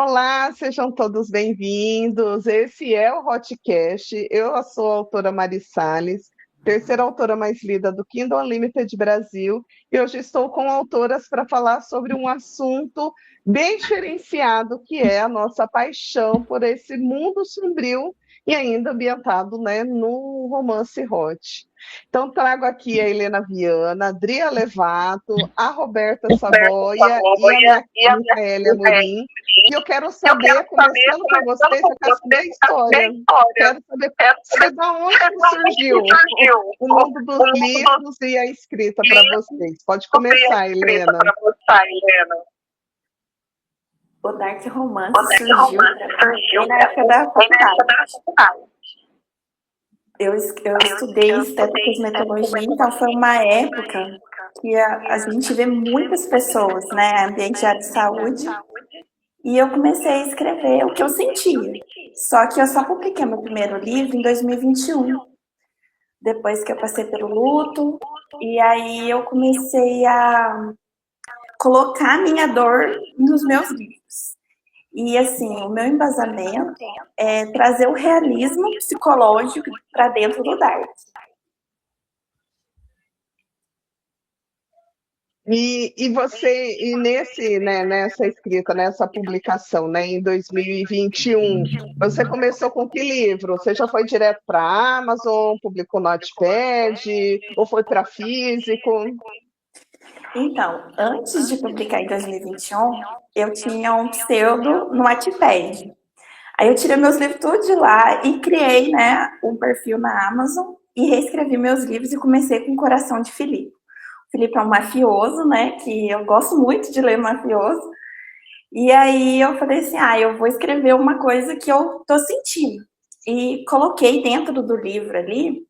Olá, sejam todos bem-vindos. Esse é o Hotcast. Eu sou a autora Mari Salles, terceira autora mais lida do Kindle Unlimited Brasil, e hoje estou com autoras para falar sobre um assunto bem diferenciado, que é a nossa paixão por esse mundo sombrio e ainda ambientado, né, no romance hot. Então, trago aqui a Helena Viana, a Adria Levato, a Roberta Roberto Saboia e a Saboia minha e a Micaélia Amorim. E eu quero Eu quero saber, saber, começando com começando vocês, com eu quero saber a você, saber a história. história. Quero saber Quero saber da onde que da onde que surgiu surgiu o mundo dos o mundo dos livros e a escrita para livros vocês. Pode sobre a começar, escrita Helena. para você, Helena. O Dark O Romance Dark surgiu Romance para mim surgiu bem na para época mim da bem na época faculdade. da faculdade. Eu estudei Eu estética e estudei cosmetologia, então foi metodologia, uma então foi uma época época que que a gente vê muitas muitas pessoas, né, pessoas, ambiente de né, área de de saúde, saúde, e eu comecei a escrever o que eu sentia. Só que eu só publiquei meu primeiro livro em 2021, depois que eu passei pelo luto, e aí eu comecei a colocar a minha dor nos meus livros. E assim, o meu embasamento é trazer o realismo psicológico para dentro do Dark. E nesse, né, nessa escrita, nessa publicação, né, em 2021, você começou com que livro? Você já foi direto para a Amazon, publicou no Wattpad, ou foi para físico? Então, antes de publicar em 2021, eu tinha um pseudo no Wattpad. Aí eu tirei meus livros tudo de lá e criei, né, um perfil na Amazon e reescrevi meus livros e comecei com Coração de Filipe. O Filipe é um mafioso, né, que eu gosto muito de ler mafioso. E aí eu falei assim, eu vou escrever uma coisa que eu tô sentindo. E coloquei dentro do livro ali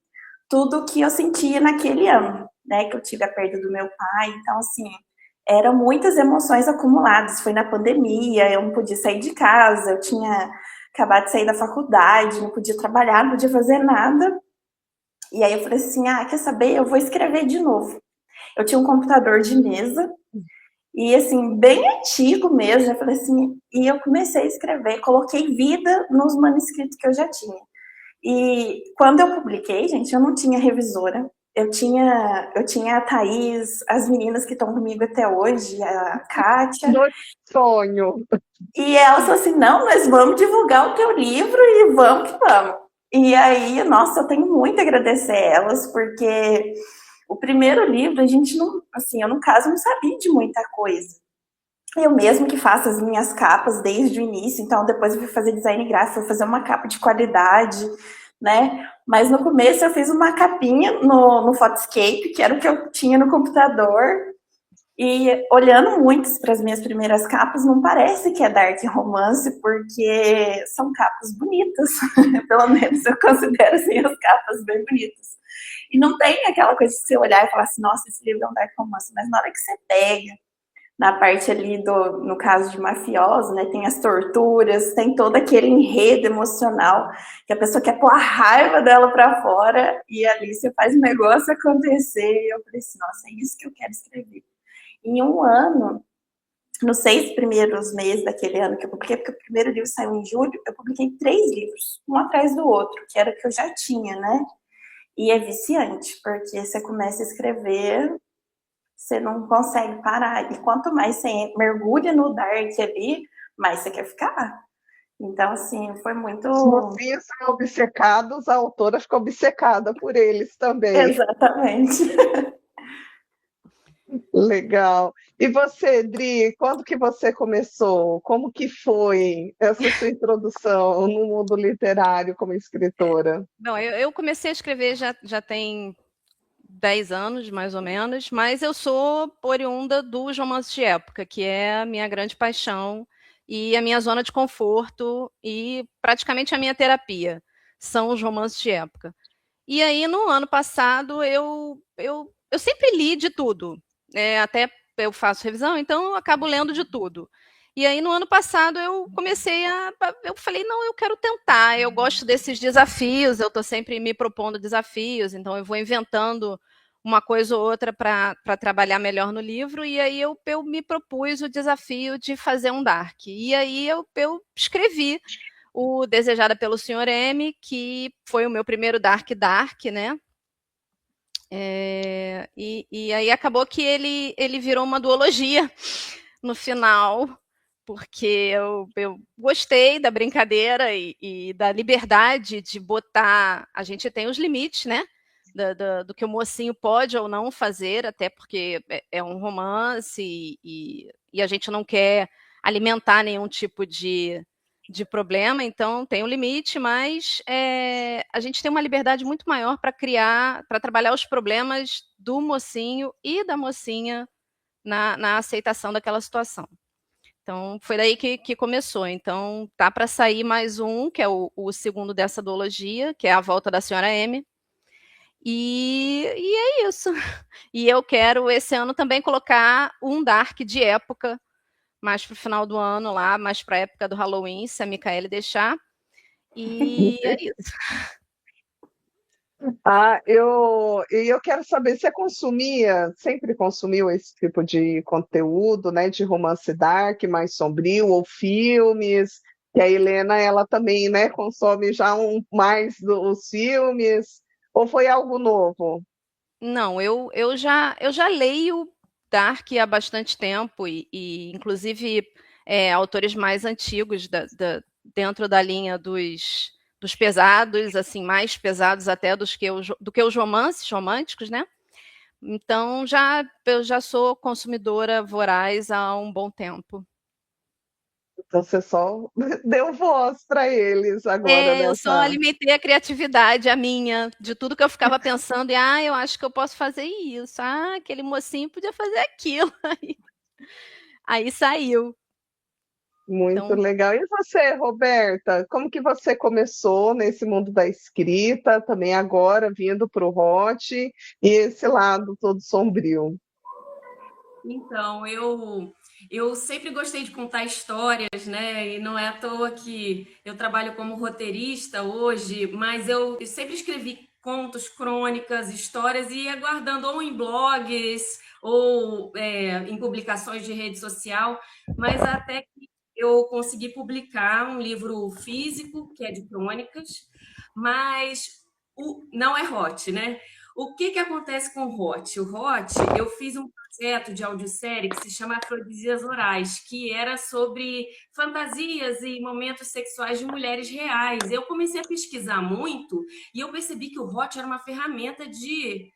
tudo que eu sentia naquele ano, né? Que eu tive a perda do meu pai. Então, assim, eram muitas emoções acumuladas. Foi na pandemia, eu não podia sair de casa, eu tinha acabado de sair da faculdade, não podia trabalhar, não podia fazer nada. E aí eu falei assim, quer saber? Eu vou escrever de novo. Eu tinha um computador de mesa, e assim, bem antigo mesmo, eu falei assim, e eu comecei a escrever, coloquei vida nos manuscritos que eu já tinha. E quando eu publiquei, gente, eu não tinha revisora. Eu tinha a Thaís, as meninas que estão comigo até hoje, a Kátia. Do sonho. E elas falaram assim: não, nós vamos divulgar o teu livro e vamos que vamos. E aí, nossa, eu tenho muito a agradecer a elas, porque o primeiro livro, a gente não, assim, eu no caso não sabia de muita coisa. Eu mesmo que faço as minhas capas desde o início, então depois eu fui fazer design gráfico, fui fazer uma capa de qualidade, né? Mas no começo eu fiz uma capinha no Photoscape, que era o que eu tinha no computador, e olhando muito para as minhas primeiras capas, não parece que é dark romance, porque são capas bonitas, pelo menos eu considero assim as capas bem bonitas. E não tem aquela coisa de você olhar e falar assim, nossa, esse livro é um dark romance, mas na hora que você pega na parte ali no caso de mafioso, né, tem as torturas, tem todo aquele enredo emocional que a pessoa quer pôr a raiva dela para fora e ali você faz o negócio acontecer. E eu falei assim, nossa, é isso que eu quero escrever. Em um ano, nos 6 primeiros meses daquele ano que eu publiquei, porque o primeiro livro saiu em julho, eu publiquei 3 livros, um atrás do outro, que era o que eu já tinha, né? E é viciante, porque você começa a escrever, você não consegue parar. E quanto mais você mergulha no dark ali, mais você quer ficar. Então, assim, foi muito. Os mocinhos são obcecados, a autora fica obcecada por eles também. Exatamente. Legal. E você, Dri, quando que você começou? Como que foi essa sua introdução no mundo literário como escritora? Bom, eu comecei a escrever já tem 10 anos, mais ou menos, mas eu sou oriunda dos romances de época, que é a minha grande paixão e a minha zona de conforto e praticamente a minha terapia, são os romances de época. E aí, no ano passado, eu sempre li de tudo, até eu faço revisão, então eu acabo lendo de tudo. E aí, no ano passado, eu falei, não, eu quero tentar, eu gosto desses desafios, eu estou sempre me propondo desafios, então eu vou inventando uma coisa ou outra para trabalhar melhor no livro, e aí eu me propus o desafio de fazer um dark. E aí eu escrevi o Desejada pelo Sr. M, que foi o meu primeiro dark, né? E aí acabou que ele virou uma duologia no final, porque eu gostei da brincadeira e da liberdade de botar. A gente tem os limites, né? Do que o mocinho pode ou não fazer, até porque é um romance e a gente não quer alimentar nenhum tipo de problema, então tem um limite, mas a gente tem uma liberdade muito maior para criar, para trabalhar os problemas do mocinho e da mocinha na aceitação daquela situação. Então, foi daí que começou. Então, tá para sair mais um, que é o segundo dessa duologia, que é A Volta da Senhora M. E é isso. E eu quero, esse ano, também colocar um Dark de época, mais para o final do ano, lá, mais para a época do Halloween, se a Micaele deixar. E é isso. Eu quero saber, você sempre consumiu esse tipo de conteúdo, né, de romance dark, mais sombrio, ou filmes, que a Helena, ela também, né, consome já mais os filmes, ou foi algo novo? Não, eu já leio Dark há bastante tempo, inclusive autores mais antigos dentro da linha dos pesados, assim, mais pesados até do que os romances românticos, né? Então eu já sou consumidora voraz há um bom tempo. Então você só deu voz para eles agora Eu só nessa. alimentei a criatividade, a minha, de tudo que eu ficava pensando, eu acho que eu posso fazer isso, aquele mocinho podia fazer aquilo, aí saiu. Muito Então, legal. E você, Roberta, como que você começou nesse mundo da escrita, também agora vindo para o Hot, e esse lado todo sombrio? Então, eu sempre gostei de contar histórias, né? E não é à toa que eu trabalho como roteirista hoje, mas eu sempre escrevi contos, crônicas, histórias e ia guardando ou em blogs ou em publicações de rede social, mas até que eu consegui publicar um livro físico, que é de crônicas, mas não é hot, né? O que que acontece com o Hot? O Hot, eu fiz um projeto de audiosérie que se chama Afrodisias Orais, que era sobre fantasias e momentos sexuais de mulheres reais. Eu comecei a pesquisar muito e eu percebi que o Hot era uma ferramenta de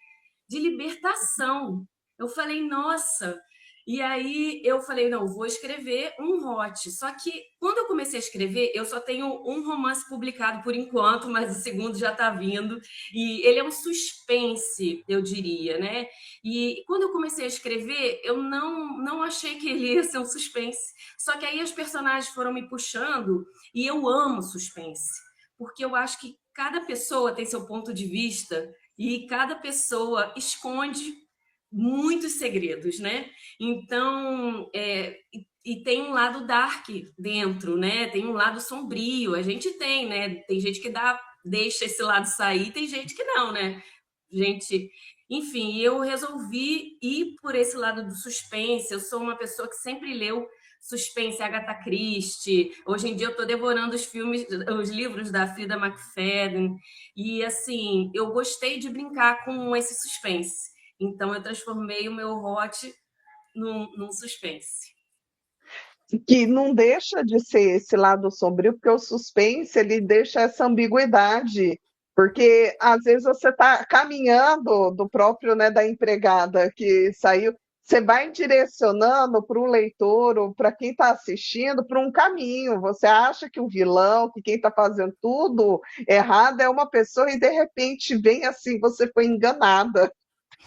libertação. Eu falei, nossa. E aí eu falei, não, vou escrever um hot. Só que quando eu comecei a escrever, eu só tenho um romance publicado por enquanto, mas o segundo já está vindo. E ele é um suspense, eu diria, né? E quando eu comecei a escrever, eu não achei que ele ia ser um suspense. Só que aí as personagens foram me puxando e eu amo suspense. Porque eu acho que cada pessoa tem seu ponto de vista e cada pessoa esconde muitos segredos, né? Então, e tem um lado dark dentro, né? Tem um lado sombrio. A gente tem, né? Tem gente que deixa esse lado sair, tem gente que não, né? Gente, enfim, eu resolvi ir por esse lado do suspense. Eu sou uma pessoa que sempre leu suspense, Agatha Christie. Hoje em dia eu estou devorando os livros da Frida McFadden. E assim, eu gostei de brincar com esse suspense. Então eu transformei o meu hot num suspense. Que não deixa de ser esse lado sombrio, porque o suspense ele deixa essa ambiguidade, porque às vezes você está caminhando do próprio, né, da empregada que saiu, você vai direcionando para o leitor ou para quem está assistindo para um caminho. Você acha que o vilão, que quem está fazendo tudo errado é uma pessoa e de repente vem assim, você foi enganada.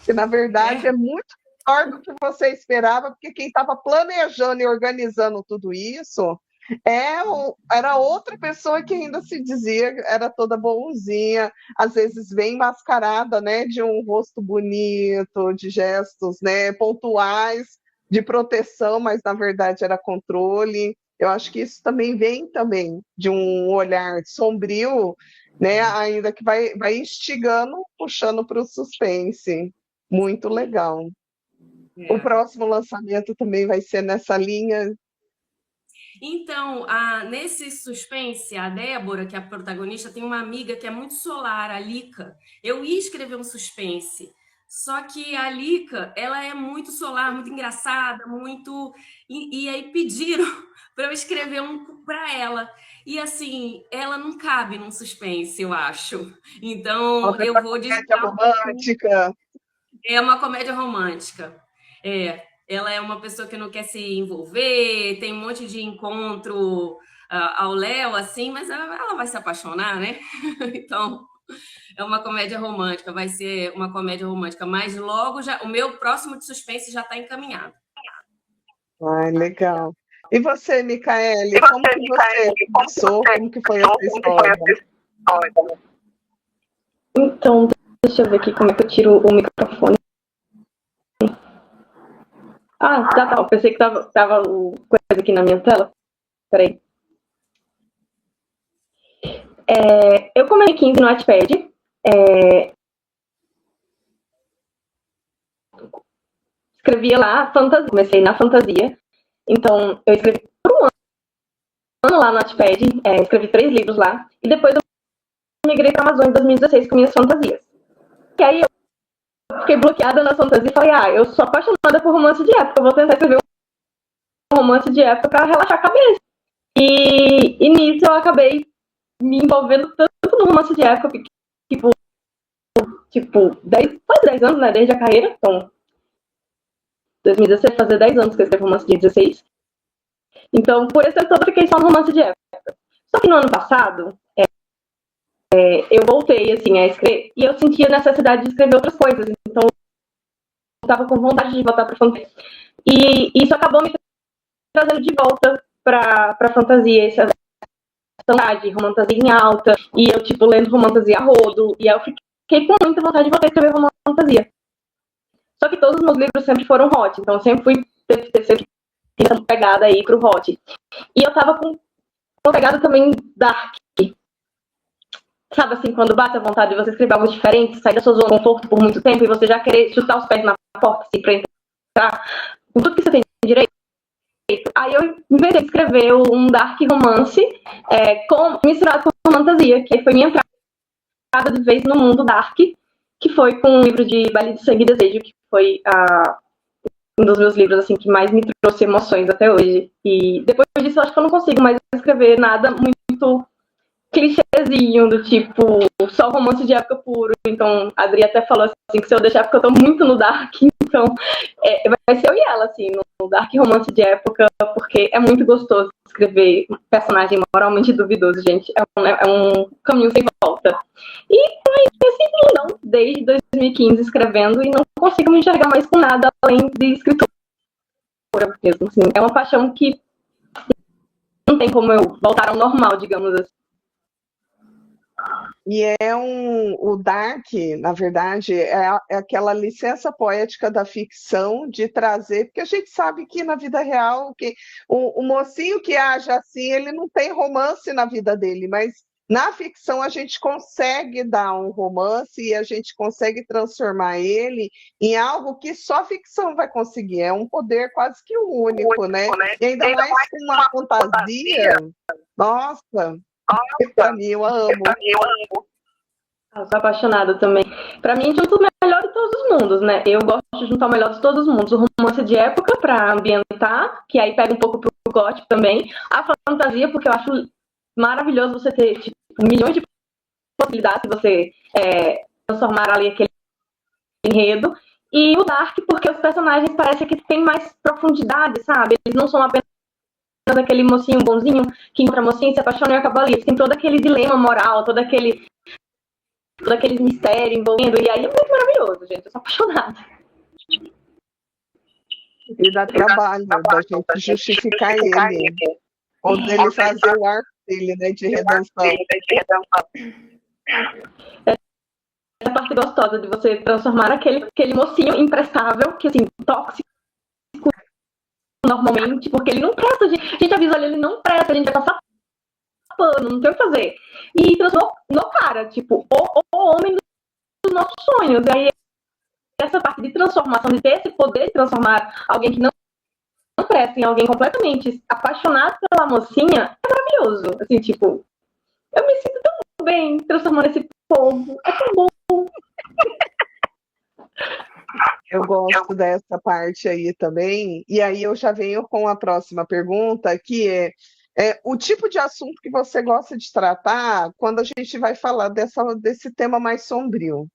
Que na verdade é muito pior do que você esperava, porque quem estava planejando e organizando tudo isso era outra pessoa que ainda se dizia era toda bonzinha, às vezes bem mascarada, né, de um rosto bonito, de gestos, né, pontuais, de proteção, mas na verdade era controle. Eu acho que isso também vem também de um olhar sombrio, né, ainda que vai instigando, puxando para o suspense. Muito legal. O É. próximo lançamento também vai ser nessa linha. Então, nesse suspense, a Débora, que é a protagonista, tem uma amiga que é muito solar, a Lica. Eu ia escrever um suspense, só que a Lica, ela é muito solar, muito engraçada, muito. E aí pediram para eu escrever um para ela. E assim, ela não cabe num suspense, eu acho. Então, Nossa, eu essa vou comédia desviar um pouquinho. romântica. É uma comédia romântica. Ela é uma pessoa que não quer se envolver, tem um monte de encontro ao léu, assim, mas ela vai se apaixonar, né? Então, é uma comédia romântica, vai ser uma comédia romântica, mas logo já, o meu próximo de suspense já está encaminhado. Ai, legal. E você, Micaele, como que você começou? Como que foi essa história? Então, deixa eu ver aqui como é que eu tiro o microfone. Ah, tá. Eu pensei que tava coisa aqui na minha tela. Peraí. Eu comecei 15 no Wattpad. Escrevia lá fantasia. Comecei na fantasia. Então, eu escrevi por um ano lá no Wattpad. Escrevi 3 livros lá. E depois eu migrei para a Amazon em 2016 com minhas fantasias. E aí eu fiquei bloqueada na fantasia e falei, eu sou apaixonada por romance de época. Eu vou tentar escrever um romance de época para relaxar a cabeça. E nisso eu acabei me envolvendo tanto no romance de época, quase 10 anos, né, desde a carreira. Então, 2016, fazer 10 anos que eu escrevo romance de 16. Então, por esse tempo todo, eu fiquei só no romance de época. Só que no ano passado, eu voltei, assim, a escrever, e eu sentia necessidade de escrever outras coisas. Então, eu estava com vontade de voltar para fantasia. E isso acabou me trazendo de volta para fantasia, essa de romantasia em alta, e eu, lendo romantasia a rodo, e aí eu fiquei com muita vontade de voltar a escrever romantasia. Só que todos os meus livros sempre foram hot, então eu sempre fui sempre pegada aí pro hot. E eu tava com uma pegada também dark. Sabe assim, quando bate a vontade de você escrever algo diferente, sair da sua zona de conforto por muito tempo, e você já querer chutar os pés na porta, assim, pra entrar com tudo que você tem direito. Aí eu inventei de escrever um dark romance misturado com fantasia, que foi minha entrada de vez no mundo dark, que foi com um livro de Baile de Sangue e Desejo, que foi um dos meus livros assim, que mais me trouxe emoções até hoje. E depois disso eu acho que eu não consigo mais escrever nada muito clichêzinho, do tipo, só romance de época puro. Então, a Adri até falou assim, que se eu deixar, porque eu tô muito no dark, então vai ser eu e ela, assim, no dark romance de época, porque é muito gostoso escrever um personagem moralmente duvidoso, gente. É um caminho sem volta. E é assim, não, desde 2015 escrevendo, e não consigo me enxergar mais com nada além de escritura mesmo, assim. É uma paixão que não tem como eu voltar ao normal, digamos assim. E o dark, na verdade, é aquela licença poética da ficção de trazer, porque a gente sabe que na vida real, que o mocinho que age assim, ele não tem romance na vida dele, mas na ficção a gente consegue dar um romance e a gente consegue transformar ele em algo que só a ficção vai conseguir. É um poder quase que único, né? E ainda mais com uma fantasia. Nossa, para mim, eu amo. Eu sou apaixonada também. Pra mim, junto o melhor de todos os mundos, né? Eu gosto de juntar o melhor de todos os mundos. O romance de época pra ambientar, que aí pega um pouco pro gótico também. A fantasia, porque eu acho maravilhoso você ter milhões de possibilidades de você transformar ali aquele enredo. E o dark, porque os personagens parecem que têm mais profundidade, sabe? Eles não são apenas aquele mocinho bonzinho que encontra a mocinha, se apaixona e acaba ali. Eles têm todo aquele dilema moral, todo aquele mistério envolvendo, e aí é muito maravilhoso, gente. Eu sou apaixonada. E dá trabalho da gente justificar ele, ou dele fazer o arco dele, né, de redenção. É a parte gostosa de você transformar aquele mocinho imprestável, que assim, tóxico normalmente, porque ele não presta, a gente avisa ele não presta, a gente vai passar pano, não tem o que fazer. E transformou no cara, o homem dos nossos sonhos. E aí essa parte de transformação, de ter esse poder de transformar alguém que não presta em alguém completamente apaixonado pela mocinha, é maravilhoso. Assim, tipo, eu me sinto tão bem transformando esse povo. É tão bom. Eu gosto dessa parte aí também. E aí eu já venho com a próxima pergunta, que é o tipo de assunto que você gosta de tratar quando a gente vai falar desse tema mais sombrio.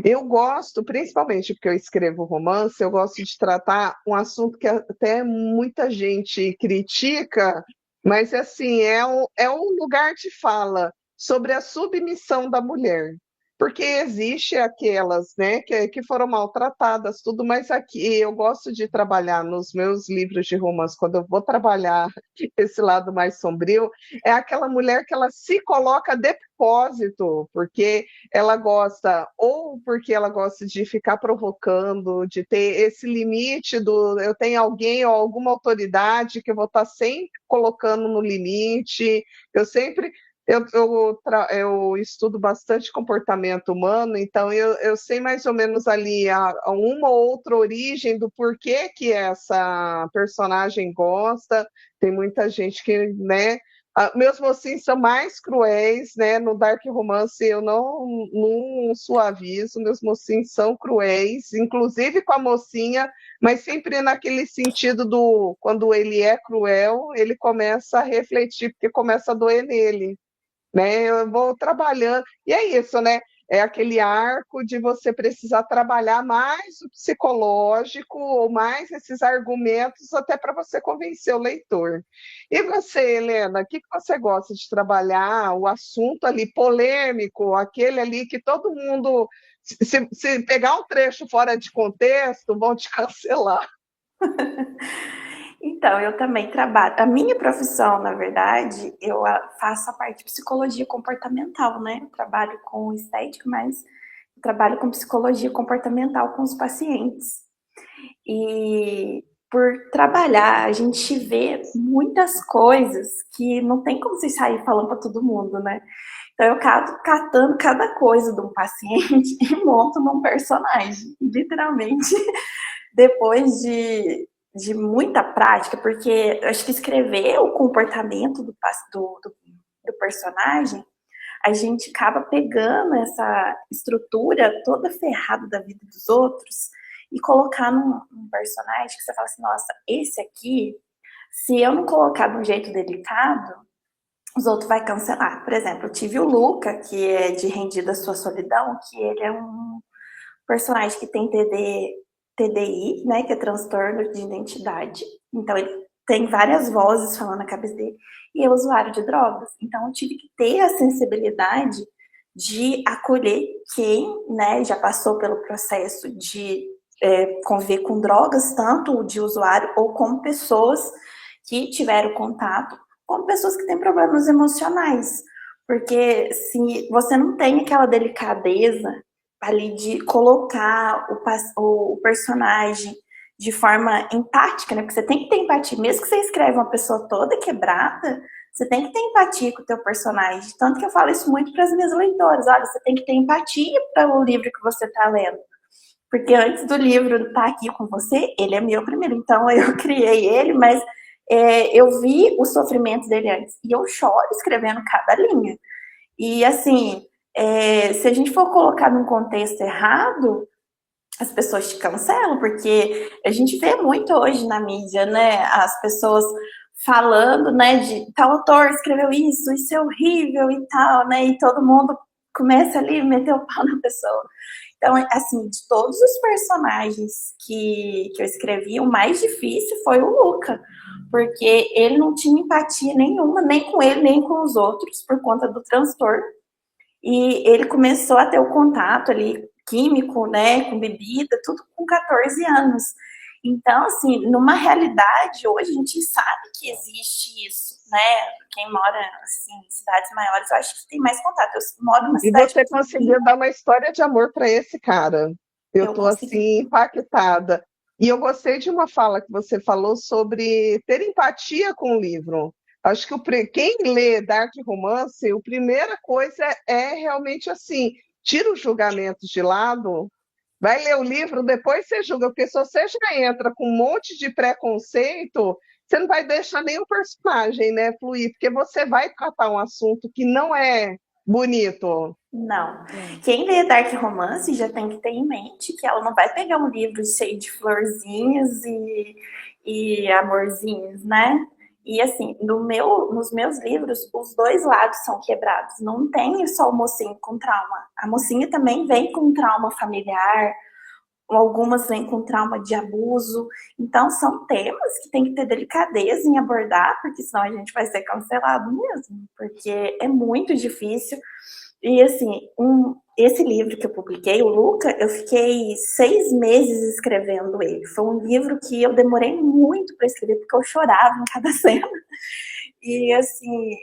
Eu gosto, principalmente porque eu escrevo romance, eu gosto de tratar um assunto que até muita gente critica, mas assim, é um lugar de fala sobre a submissão da mulher. Porque existe aquelas, né, que foram maltratadas, tudo, mas aqui eu gosto de trabalhar nos meus livros de romance, quando eu vou trabalhar esse lado mais sombrio, é aquela mulher que ela se coloca de propósito, porque ela gosta, ou porque ela gosta de ficar provocando, de ter esse limite do eu tenho alguém ou alguma autoridade que eu vou estar sempre colocando no limite, eu sempre. Eu estudo bastante comportamento humano, então eu sei mais ou menos ali a uma ou outra origem do porquê que essa personagem gosta. Tem muita gente que, né, meus mocinhos são mais cruéis, né? No Dark Romance eu não suavizo, meus mocinhos são cruéis, inclusive com a mocinha, mas sempre naquele sentido do quando ele é cruel, ele começa a refletir, porque começa a doer nele, né? Eu vou trabalhando, e é isso, né? É aquele arco de você precisar trabalhar mais o psicológico ou mais esses argumentos até para você convencer o leitor. E você, Helena, o que você gosta de trabalhar? O assunto ali polêmico, aquele ali que todo mundo, se pegar um trecho fora de contexto, vão te cancelar. Então, eu também trabalho. A minha profissão, na verdade, eu faço a parte de psicologia comportamental, né? Eu trabalho com estética, mas eu trabalho com psicologia comportamental com os pacientes. E por trabalhar, a gente vê muitas coisas que não tem como você sair falando para todo mundo, né? Então, eu catando cada coisa de um paciente e monto num personagem. Literalmente, depois de muita prática, porque eu acho que escrever o comportamento do personagem, a gente acaba pegando essa estrutura toda ferrada da vida dos outros e colocar num personagem que você fala assim, nossa, esse aqui, se eu não colocar de um jeito delicado, os outros vai cancelar. Por exemplo, eu tive o Luca, que é de Rendida Sua Solidão, que ele é um personagem que tem TDI, né, que é transtorno de identidade. Então, ele tem várias vozes falando na cabeça dele. E é usuário de drogas. Então, eu tive que ter a sensibilidade de acolher quem, né, já passou pelo processo de conviver com drogas, tanto de usuário ou com pessoas que tiveram contato, como pessoas que têm problemas emocionais. Porque se você não tem aquela delicadeza ali de colocar o personagem de forma empática, né? Porque você tem que ter empatia. Mesmo que você escreva uma pessoa toda quebrada, você tem que ter empatia com o teu personagem. Tanto que eu falo isso muito para as minhas leitoras. Olha, você tem que ter empatia para o livro que você está lendo. Porque antes do livro estar aqui com você, ele é meu primeiro. Então, eu criei ele, mas eu vi o sofrimento dele antes. E eu choro escrevendo cada linha. E, assim, se a gente for colocar num contexto errado, as pessoas te cancelam, porque a gente vê muito hoje na mídia, né, as pessoas falando, né, de tal autor escreveu isso é horrível e tal, né, e todo mundo começa ali a meter o pau na pessoa. Então, assim, de todos os personagens que eu escrevi, o mais difícil foi o Luca, porque ele não tinha empatia nenhuma, nem com ele, nem com os outros, por conta do transtorno. E ele começou a ter o contato ali químico, né, com bebida, tudo com 14 anos. Então, assim, numa realidade, hoje a gente sabe que existe isso, né? Quem mora, assim, em cidades maiores, eu acho que tem mais contato. Eu moro numa cidade... E você conseguiu dar uma história de amor para esse cara. Eu estou, assim, impactada. E eu gostei de uma fala que você falou sobre ter empatia com o livro. Acho que quem lê Dark Romance, a primeira coisa é realmente assim, tira os julgamentos de lado Vai ler o livro, depois você julga, porque se você já entra com um monte de preconceito, você não vai deixar nenhum personagem, né, fluir, porque você vai tratar um assunto que não é bonito. Não. Quem lê Dark Romance já tem que ter em mente que ela não vai pegar um livro cheio de florzinhas e amorzinhos, né? E assim, nos meus livros, os dois lados são quebrados. Não tem só o mocinho com trauma. A mocinha também vem com trauma familiar, algumas vêm com trauma de abuso. Então, são temas que tem que ter delicadeza em abordar, porque senão a gente vai ser cancelado mesmo, porque é muito difícil. E assim, esse livro que eu publiquei, o Luca, eu fiquei 6 meses escrevendo ele. Foi um livro que eu demorei muito para escrever, porque eu chorava em cada cena. E assim,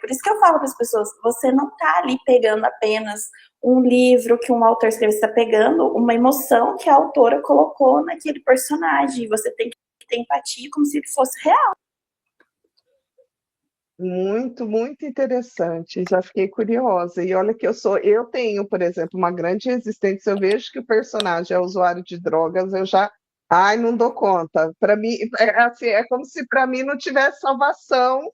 por isso que eu falo para as pessoas, você não está ali pegando apenas um livro que um autor escreveu, você está pegando uma emoção que a autora colocou naquele personagem. E você tem que ter empatia como se ele fosse real. Muito, muito interessante. Já fiquei curiosa. E olha que eu tenho, por exemplo, uma grande resistência. Se eu vejo que o personagem é usuário de drogas, eu já, ai, não dou conta. Para mim, assim, é como se para mim não tivesse salvação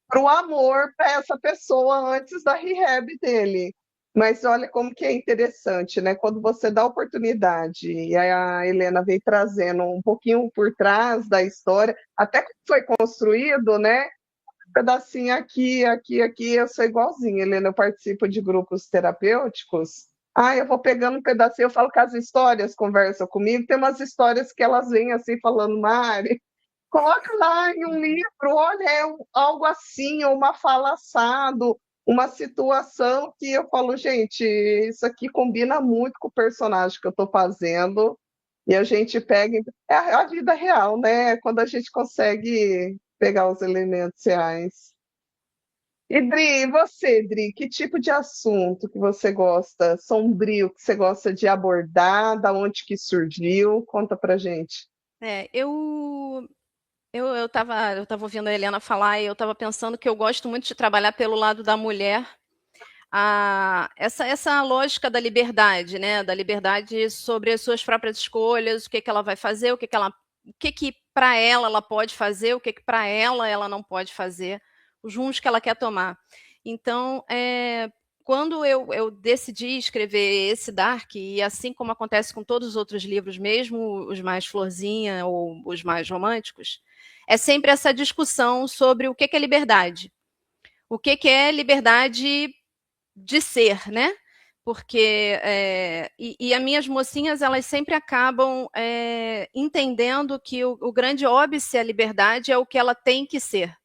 para o amor para essa pessoa antes da rehab dele. Mas olha como que é interessante, né? Quando você dá oportunidade, e a Helena vem trazendo um pouquinho por trás da história, até como foi construído, né? Pedacinho aqui, aqui, aqui, eu sou igualzinha, Helena, eu participo de grupos terapêuticos. Ah, eu vou pegando um pedacinho, eu falo que as histórias conversam comigo, tem umas histórias que elas vêm assim falando, Mari, coloca lá em um livro, olha, algo assim, ou uma fala assado, uma situação que eu falo, gente, isso aqui combina muito com o personagem que eu estou fazendo, e a gente pega. É a vida real, né? Quando a gente consegue pegar os elementos reais. E Dri, e você, Dri, que tipo de assunto que você gosta, sombrio, que você gosta de abordar, da onde que surgiu? Conta pra gente. Eu tava ouvindo a Helena falar e eu estava pensando que eu gosto muito de trabalhar pelo lado da mulher, essa lógica da liberdade, né? Da liberdade sobre as suas próprias escolhas, o que que ela vai fazer, o que que para ela pode fazer, o que que para ela não pode fazer, os rumos que ela quer tomar. Então, quando eu decidi escrever esse Dark, e assim como acontece com todos os outros livros, mesmo os mais florzinha ou os mais românticos, é sempre essa discussão sobre o que que é liberdade. O que que é liberdade de ser, né? Porque e as minhas mocinhas elas sempre acabam entendendo que o grande óbice à liberdade é o que ela tem que ser.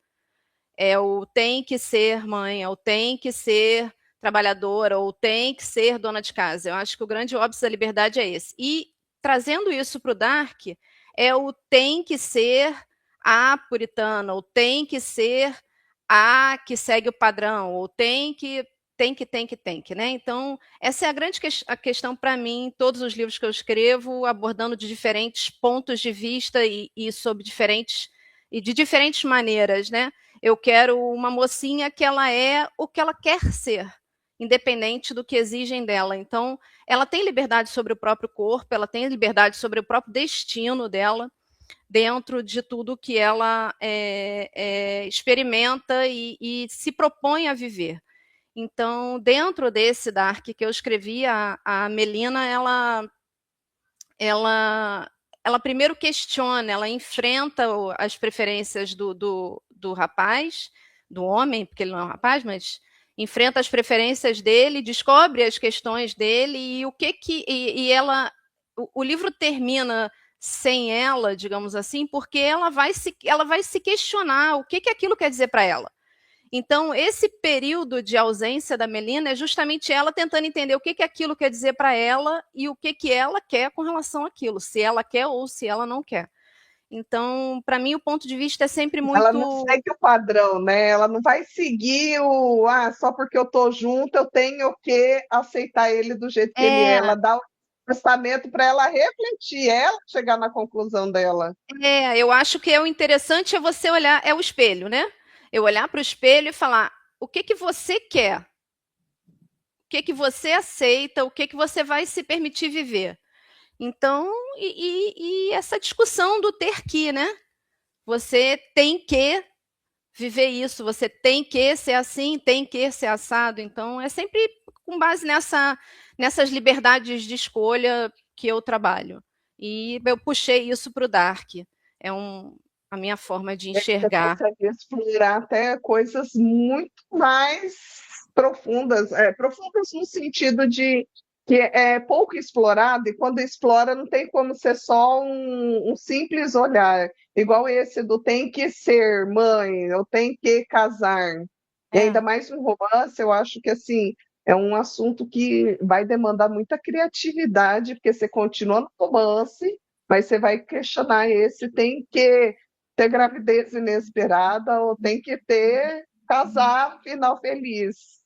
É o tem que ser mãe, é o tem que ser trabalhadora, ou tem que ser dona de casa. Eu acho que o grande óbice da liberdade é esse. E trazendo isso para o Dark, é o tem que ser a puritana, ou tem que ser a que segue o padrão, ou tem que, né? Então, essa é a grande a questão para mim, em todos os livros que eu escrevo, abordando de diferentes pontos de vista e sobre diferentes e de diferentes maneiras, né? Eu quero uma mocinha que ela é o que ela quer ser, independente do que exigem dela. Então, ela tem liberdade sobre o próprio corpo, ela tem liberdade sobre o próprio destino dela, dentro de tudo que ela experimenta e se propõe a viver. Então, dentro desse Dark que eu escrevi, a Melina, ela primeiro questiona, ela enfrenta as preferências do rapaz, do homem, porque ele não é um rapaz, mas enfrenta as preferências dele, descobre as questões dele e o livro termina sem ela, digamos assim, porque ela vai se questionar o que aquilo quer dizer para ela. Então, esse período de ausência da Melina é justamente ela tentando entender o que aquilo quer dizer para ela e o que ela quer com relação àquilo, se ela quer ou se ela não quer. Então, para mim, o ponto de vista é sempre Ela não muito. segue o padrão, né? Ela não vai seguir só porque eu tô junto, eu tenho que aceitar ele do jeito que ele é. É, Ela dá o testamento para ela refletir, ela chegar na conclusão dela. eu acho que o interessante é você olhar, é o espelho, né? Eu olhar para o espelho e falar: o que você quer? O que você aceita? O que você vai se permitir viver? Então, e essa discussão do ter que, né? Você tem que viver isso, você tem que ser assim, tem que ser assado. Então, é sempre com base nessas liberdades de escolha que eu trabalho. E eu puxei isso para o Dark. É a minha forma de Você enxergar. consegue explorar até coisas muito mais profundas, profundas no sentido de que é pouco explorado, e quando explora não tem como ser só um simples olhar, igual esse do tem que ser mãe, ou tem que casar. E É. ainda mais no romance, eu acho que assim é um assunto que vai demandar muita criatividade, porque você continua no romance, mas você vai questionar esse tem que ter gravidez inesperada ou tem que ter casar final feliz.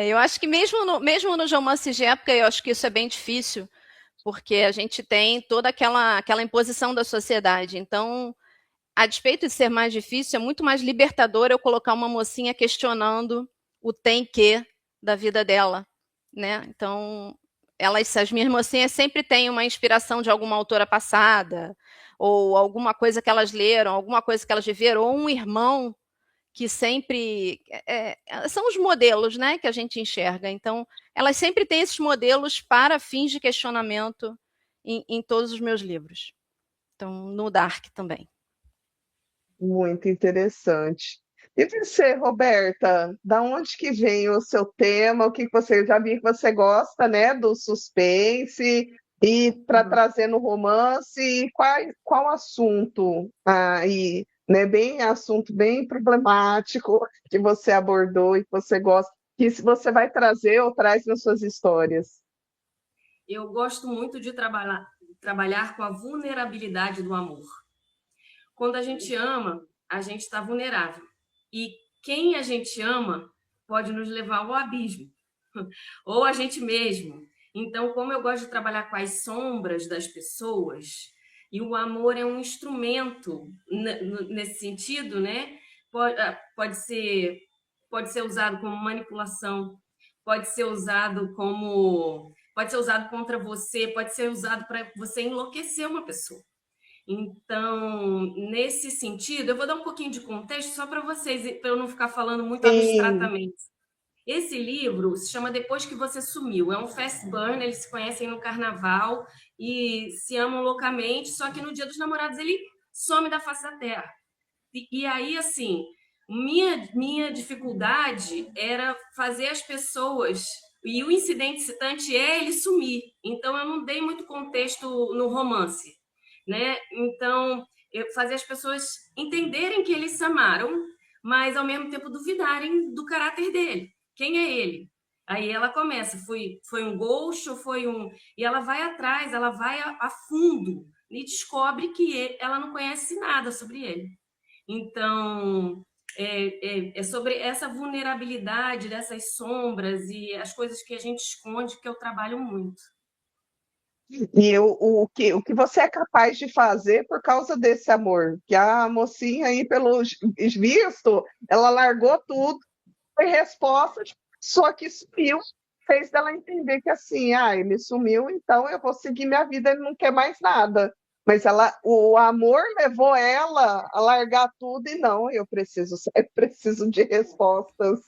Eu acho que mesmo nos romances de época, eu acho que isso é bem difícil, porque a gente tem toda aquela imposição da sociedade. Então, a despeito de ser mais difícil, é muito mais libertador eu colocar uma mocinha questionando o tem que da vida dela, né? Então, as minhas mocinhas sempre têm uma inspiração de alguma autora passada, ou alguma coisa que elas leram, alguma coisa que elas viveram, ou um irmão que sempre são os modelos, né, que a gente enxerga. Então, elas sempre têm esses modelos para fins de questionamento em todos os meus livros. Então, no Dark também. Muito interessante. E você, Roberta, da onde que vem o seu tema? O que que você já vi que você gosta, né, do suspense e para trazer no romance, e qual assunto aí, né, bem assunto bem problemático que você abordou e que você gosta, que se você vai trazer ou traz nas suas histórias? Eu gosto muito de trabalhar com a vulnerabilidade do amor. Quando a gente ama, a gente está vulnerável. E quem a gente ama pode nos levar ao abismo, ou a gente mesmo. Então, como eu gosto de trabalhar com as sombras das pessoas, e o amor é um instrumento nesse sentido, né? Pode ser usado como manipulação, pode ser usado contra você, pode ser usado para você enlouquecer uma pessoa. Então, nesse sentido, eu vou dar um pouquinho de contexto só para vocês, para eu não ficar falando muito Sim, abstratamente. Esse livro se chama Depois que Você Sumiu. É um fast burn, eles se conhecem no carnaval e se amam loucamente, só que no Dia dos Namorados ele some da face da terra. E aí, assim, minha dificuldade era fazer as pessoas. E o incidente citante é ele sumir. Então, eu não dei muito contexto no romance, né? Então, eu fazer as pessoas entenderem que eles se amaram, mas ao mesmo tempo duvidarem do caráter dele. Quem é ele? Aí ela começa, foi um ghost ou foi um. E ela vai atrás, ela vai a fundo e descobre que ela não conhece nada sobre ele. Então, é sobre essa vulnerabilidade dessas sombras e as coisas que a gente esconde que eu trabalho muito. e o que você é capaz de fazer por causa desse amor? Que a mocinha aí, pelo visto, ela largou tudo, foi resposta de pessoa que sumiu, fez dela entender que assim, ele sumiu, então eu vou seguir minha vida, ele não quer mais nada. Mas o amor levou ela a largar tudo e não, eu preciso de respostas.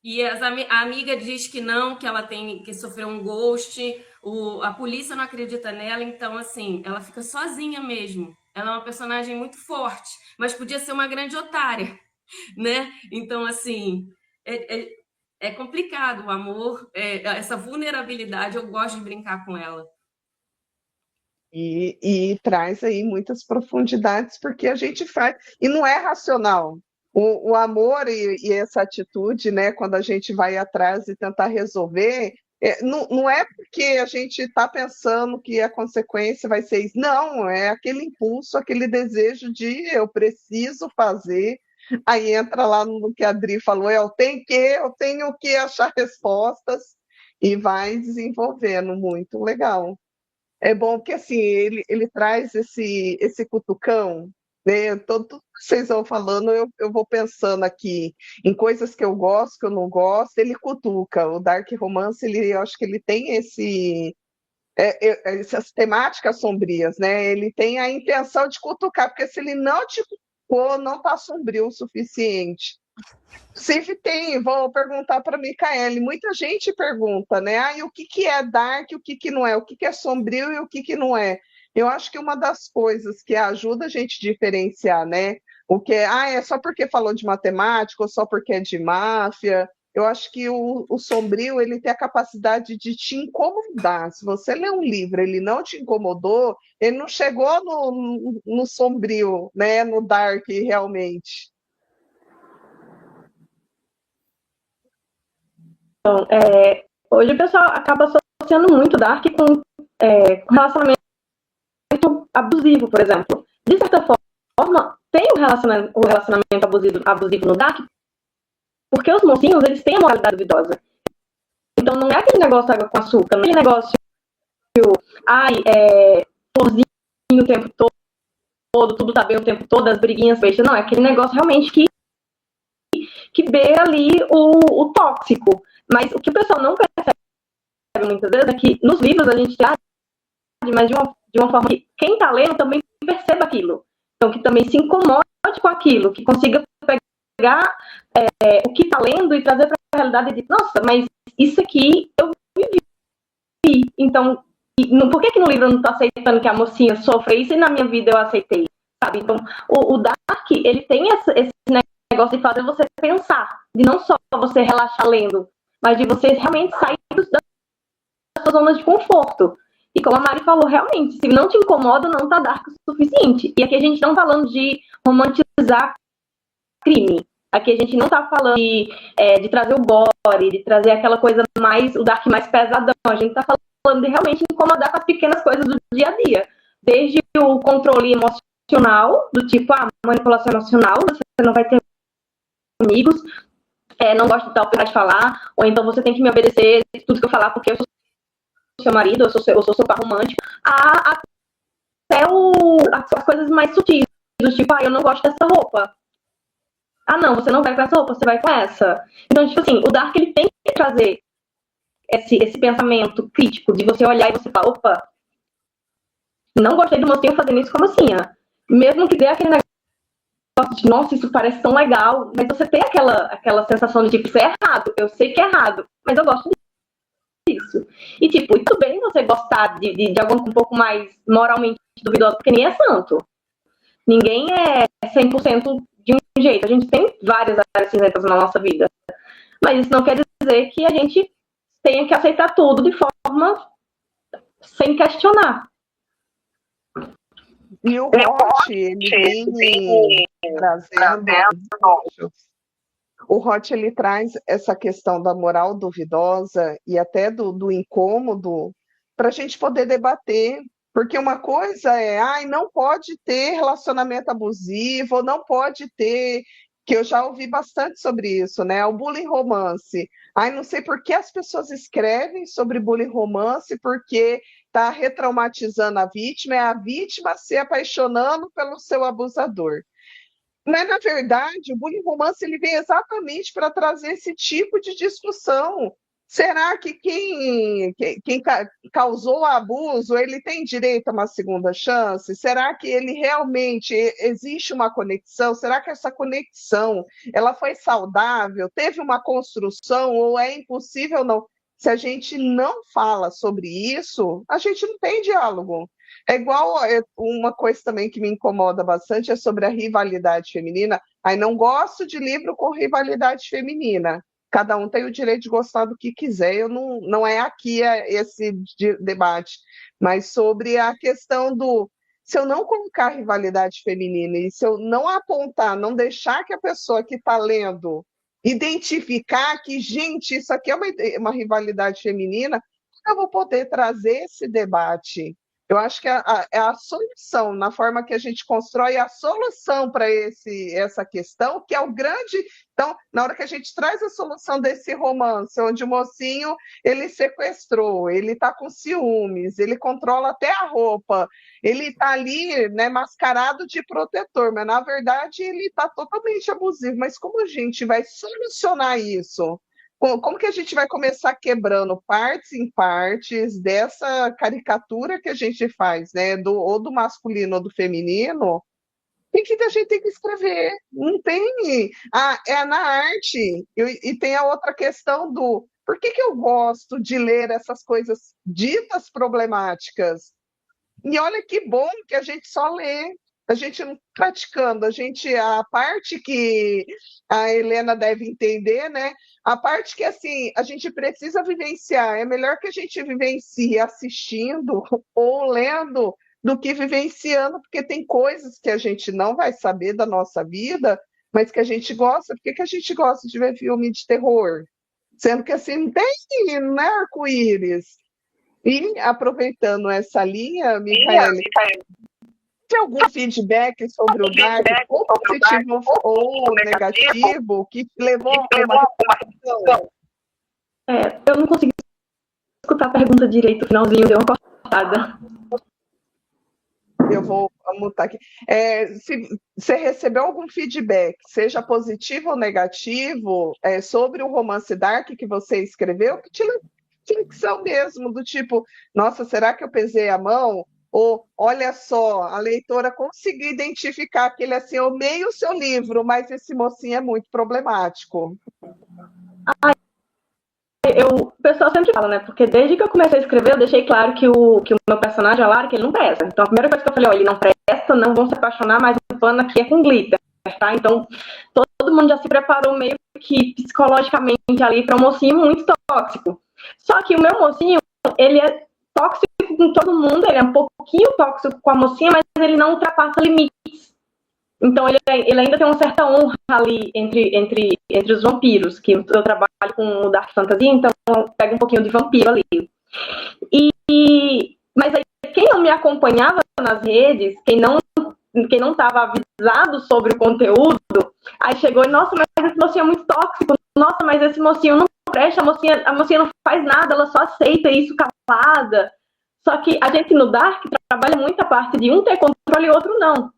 E a amiga diz que não, que ela tem que sofreu um ghost, a polícia não acredita nela, então assim, ela fica sozinha mesmo. Ela é uma personagem muito forte, mas podia ser uma grande otária, né? Então, assim, é complicado o amor, essa vulnerabilidade, eu gosto de brincar com ela. E traz aí muitas profundidades, porque a gente faz, e não é racional. O amor e essa atitude, né, quando a gente vai atrás e tentar resolver, não é porque a gente está pensando que a consequência vai ser isso, não, é aquele impulso, aquele desejo de eu preciso fazer. Aí entra lá no que a Adri falou, eu tenho que achar respostas, e vai desenvolvendo muito legal. É bom que assim ele traz esse cutucão, né? Tudo que vocês vão falando, eu vou pensando aqui em coisas que eu gosto, que eu não gosto, ele cutuca. O Dark Romance, eu acho que ele tem essas temáticas sombrias, né? Ele tem a intenção de cutucar, porque se ele não te cutucou, não está sombrio o suficiente. Sempre tem, vou perguntar para a Micaele, muita gente pergunta, né? Ah, e o que, que é dark, o que, que não é, o que, que é sombrio e o que, que não é. Eu acho que uma das coisas que ajuda a gente a diferenciar, né? O que é, é só porque falou de matemática ou só porque é de máfia. Eu acho que o sombrio ele tem a capacidade de te incomodar. Se você lê um livro, ele não te incomodou, ele não chegou no sombrio, né? No dark realmente. Hoje o pessoal acaba associando muito Dark com relacionamento abusivo, por exemplo. De certa forma, tem o relacionamento abusivo no Dark, porque os mocinhos, eles têm a moralidade duvidosa. Então não é aquele negócio água com açúcar, não é aquele negócio florzinho o tempo todo, tudo tá bem o tempo todo, as briguinhas fechas. Não, é aquele negócio realmente que beira ali o tóxico. Mas o que o pessoal não percebe muitas vezes é que nos livros a gente traz, mas de uma forma que quem está lendo também perceba aquilo. Então, que também se incomode com aquilo, que consiga pegar o que está lendo e trazer para a realidade e dizer, nossa, mas isso aqui eu vivi. Então, por que no livro eu não estou aceitando que a mocinha sofre isso e na minha vida eu aceitei? Sabe? Então, o Dark, ele tem esse negócio de fazer você pensar, de não só você relaxar lendo, mas de você realmente sair da sua zona de conforto. E como a Mari falou, realmente, se não te incomoda, não tá dark o suficiente. E aqui a gente não tá falando de romantizar crime. Aqui a gente não tá falando de trazer o gore, de trazer aquela coisa mais, o dark mais pesadão. A gente tá falando de realmente incomodar com as pequenas coisas do dia a dia. Desde o controle emocional, do tipo, manipulação emocional, você não vai ter amigos, não gosto de tal coisa de falar, ou então você tem que me obedecer tudo que eu falar porque eu sou seu marido, eu sou seu par romântico, até as coisas mais sutis, do tipo, eu não gosto dessa roupa. Não, você não vai com essa roupa, você vai com essa. Então, tipo assim, o Dark, ele tem que trazer esse pensamento crítico de você olhar e você falar, opa, não gostei do mocinho fazendo isso como assim, mesmo que dê aquele negócio de, nossa, isso parece tão legal, mas você tem aquela sensação de, tipo, isso é errado, eu sei que é errado, mas eu gosto disso. E, tipo, tudo bem você gostar de algum um pouco mais moralmente duvidoso, porque ninguém é santo. Ninguém é 100% de um jeito. A gente tem várias áreas cinzentas na nossa vida. Mas isso não quer dizer que a gente tenha que aceitar tudo de forma sem questionar. E o Hot, ele vem trazendo... O Hot, ele traz essa questão da moral duvidosa e até do incômodo para a gente poder debater, porque uma coisa é, não pode ter relacionamento abusivo, não pode ter, que eu já ouvi bastante sobre isso, né? O bullying romance. Não sei por que as pessoas escrevem sobre bullying romance, porque está retraumatizando a vítima, é a vítima se apaixonando pelo seu abusador. Mas, na verdade, o bullying romance ele vem exatamente para trazer esse tipo de discussão. Será que quem causou o abuso, ele tem direito a uma segunda chance? Será que ele realmente existe uma conexão? Será que essa conexão ela foi saudável? Teve uma construção ou é impossível não? Se a gente não fala sobre isso, a gente não tem diálogo. É igual uma coisa também que me incomoda bastante é sobre a rivalidade feminina. Não gosto de livro com rivalidade feminina. Cada um tem o direito de gostar do que quiser. Eu não é aqui esse debate, mas sobre a questão se eu não colocar rivalidade feminina e se eu não apontar, não deixar que a pessoa que está lendo identificar que, gente, isso aqui é uma rivalidade feminina, eu vou poder trazer esse debate. Eu acho que é a solução, na forma que a gente constrói a solução para essa questão, que é o grande... Então, na hora que a gente traz a solução desse romance, onde o mocinho, ele sequestrou, ele está com ciúmes, ele controla até a roupa, ele está ali, né, mascarado de protetor, mas, na verdade, ele está totalmente abusivo. Mas como a gente vai solucionar isso? como que a gente vai começar quebrando partes em partes dessa caricatura que a gente faz, né? Ou do masculino ou do feminino, a gente tem que escrever. Não tem. Ah, é na arte. E tem a outra questão do por que eu gosto de ler essas coisas ditas problemáticas? E olha que bom que a gente só lê, a gente não praticando, a parte que a Helena deve entender, né? A parte que assim a gente precisa vivenciar, é melhor que a gente vivencie assistindo ou lendo do que vivenciando, porque tem coisas que a gente não vai saber da nossa vida, mas que a gente gosta. Por que a gente gosta de ver filme de terror? Sendo que assim não tem, né, arco-íris. E aproveitando essa linha, Micaele, tem algum feedback sobre o Dark, ou positivo ou negativo, que te levou a uma reflexão? Eu não consegui escutar a pergunta direito, o finalzinho deu uma cortada. Eu vou mutar aqui. Se você recebeu algum feedback, seja positivo ou negativo, sobre o romance Dark que você escreveu, que te levou reflexão mesmo, do tipo, nossa, será que eu pesei a mão? Ou, olha só, a leitora conseguiu identificar que ele assim, eu amei o seu livro, mas esse mocinho é muito problemático. O pessoal sempre fala, né? Porque desde que eu comecei a escrever, eu deixei claro que o meu personagem, a Lara, que ele não presta. Então, a primeira coisa que eu falei, ele não presta, não vão se apaixonar, mas o pano aqui é com glitter, tá? Então, todo mundo já se preparou meio que psicologicamente ali para um mocinho muito tóxico. Só que o meu mocinho, ele é tóxico com todo mundo, ele é um pouquinho tóxico com a mocinha, mas ele não ultrapassa limites. Então, ele ainda tem uma certa honra ali entre os vampiros, que eu trabalho com o Dark Fantasy, então eu pego um pouquinho de vampiro ali. Mas aí, quem não me acompanhava nas redes, quem não estava avisado sobre o conteúdo, aí chegou e, nossa, mas esse mocinho é muito tóxico, nossa, mas esse mocinho não presta, a mocinha não faz nada, ela só aceita isso calada. Só que a gente no Dark trabalha muito a parte de um ter controle e outro não.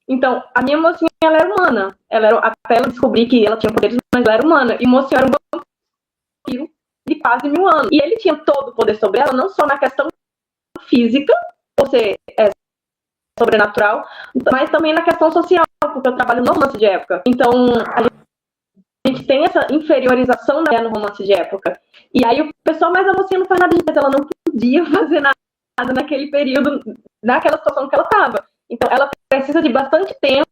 Então, a minha mocinha, ela era humana. Até ela descobrir que ela tinha poderes, mas ela era humana. E o mocinho era um vampiro de quase 1000 anos. E ele tinha todo o poder sobre ela, não só na questão física, ou seja, sobrenatural, mas também na questão social, porque eu trabalho no romance de época. Então, a gente tem essa inferiorização no romance de época. E aí o pessoal, mas a mocinha não faz nada de ela não podia fazer nada naquele período, naquela situação que ela estava. Então, ela precisa de bastante tempo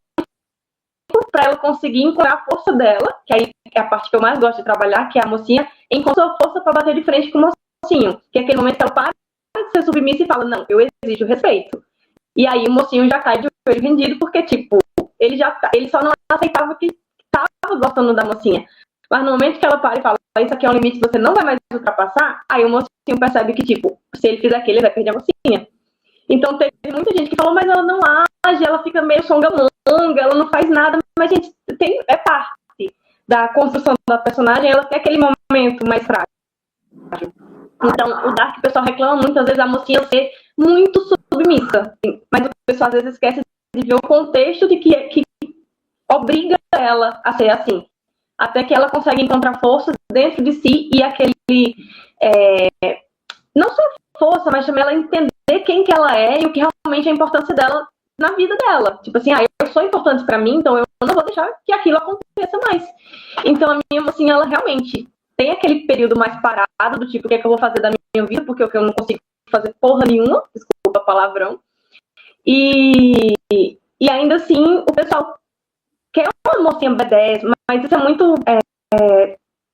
para ela conseguir encontrar a força dela, que aí é a parte que eu mais gosto de trabalhar, que é a mocinha encontra a força para bater de frente com o mocinho. Que é aquele momento que ela para de ser submissa e fala, não, eu exijo respeito. E aí o mocinho já cai de olho vendido, porque, tipo, ele só não aceitava que estava gostando da mocinha. Mas no momento que ela para e fala, isso aqui é um limite que você não vai mais ultrapassar, aí o mocinho percebe que, tipo, se ele fizer aquilo, ele vai perder a mocinha. Então, teve muita gente que falou, mas ela não age, ela fica meio songamonga, ela não faz nada, mas, gente, é parte da construção da personagem, ela tem aquele momento mais frágil. Então, o Dark, o pessoal reclama muitas vezes a mocinha ser muito submissa, mas o pessoal às vezes esquece de ver o contexto de que obriga ela a ser assim, até que ela consegue encontrar força dentro de si e aquele... não só força, mas também ela entender quem que ela é e o que realmente é a importância dela na vida dela. Tipo assim, eu sou importante pra mim, então eu não vou deixar que aquilo aconteça mais. Então a minha mocinha, ela realmente tem aquele período mais parado, do tipo, o que é que eu vou fazer da minha vida, porque eu não consigo fazer porra nenhuma, desculpa palavrão. E ainda assim, o pessoal quer uma mocinha B10, mas isso é muito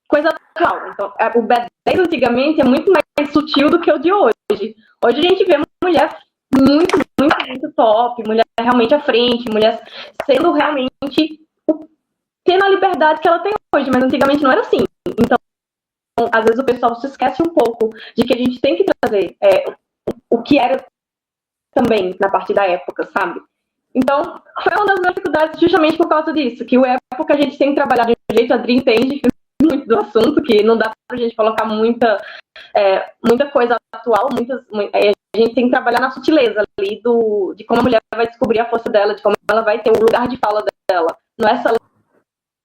coisa atual. Então, o B10 antigamente é muito mais sutil do que o de hoje. Hoje a gente vê mulher muito, muito, muito top, mulher realmente à frente, mulher sendo realmente tendo a liberdade que ela tem hoje, mas antigamente não era assim. Então, às vezes o pessoal se esquece um pouco de que a gente tem que trazer o que era também na parte da época, sabe? Então, foi uma das minhas dificuldades justamente por causa disso, que o época a gente tem que trabalhar de um jeito, a Adri entende muito do assunto, que não dá pra gente colocar muita coisa atual, a gente tem que trabalhar na sutileza ali de como a mulher vai descobrir a força dela, de como ela vai ter o lugar de fala dela. Não é só ela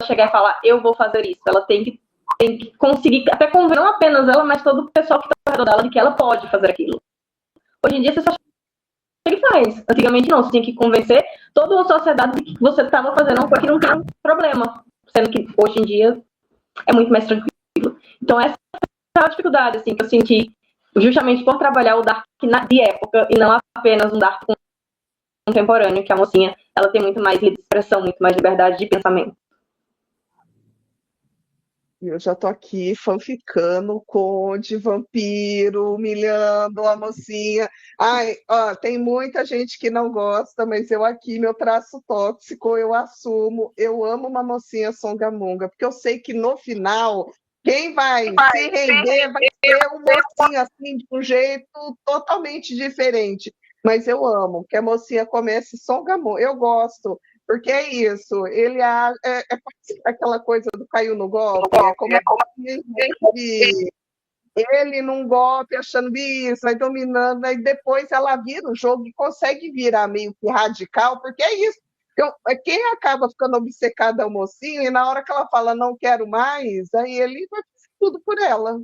chegar e falar, eu vou fazer isso, ela tem que tem que conseguir até convencer não apenas ela, mas todo o pessoal que está ao redor dela de que ela pode fazer aquilo. Hoje em dia você só chega e faz. Antigamente não, você tinha que convencer toda a sociedade de que você estava fazendo uma coisa que não tem um problema. Sendo que hoje em dia é muito mais tranquilo. Então essa é a dificuldade assim, que eu senti justamente por trabalhar o Dark de época e não apenas um Dark contemporâneo, que a mocinha ela tem muito mais livre de expressão, muito mais liberdade de pensamento. Eu já tô aqui fanficando conde, vampiro, humilhando a mocinha. Ai, ó, tem muita gente que não gosta, mas eu aqui, meu traço tóxico, eu assumo. Eu amo uma mocinha songamonga, porque eu sei que no final, quem vai se render vai ser um mocinho assim, de um jeito totalmente diferente. Mas eu amo que a mocinha comece songamonga. Eu gosto. Porque é isso, é aquela coisa do caiu no golpe, é como ele num golpe achando isso, vai dominando, aí depois ela vira o jogo e consegue virar meio que radical, porque é isso. Então, quem acaba ficando obcecado é o mocinho, e na hora que ela fala não quero mais, aí ele vai fazer tudo por ela.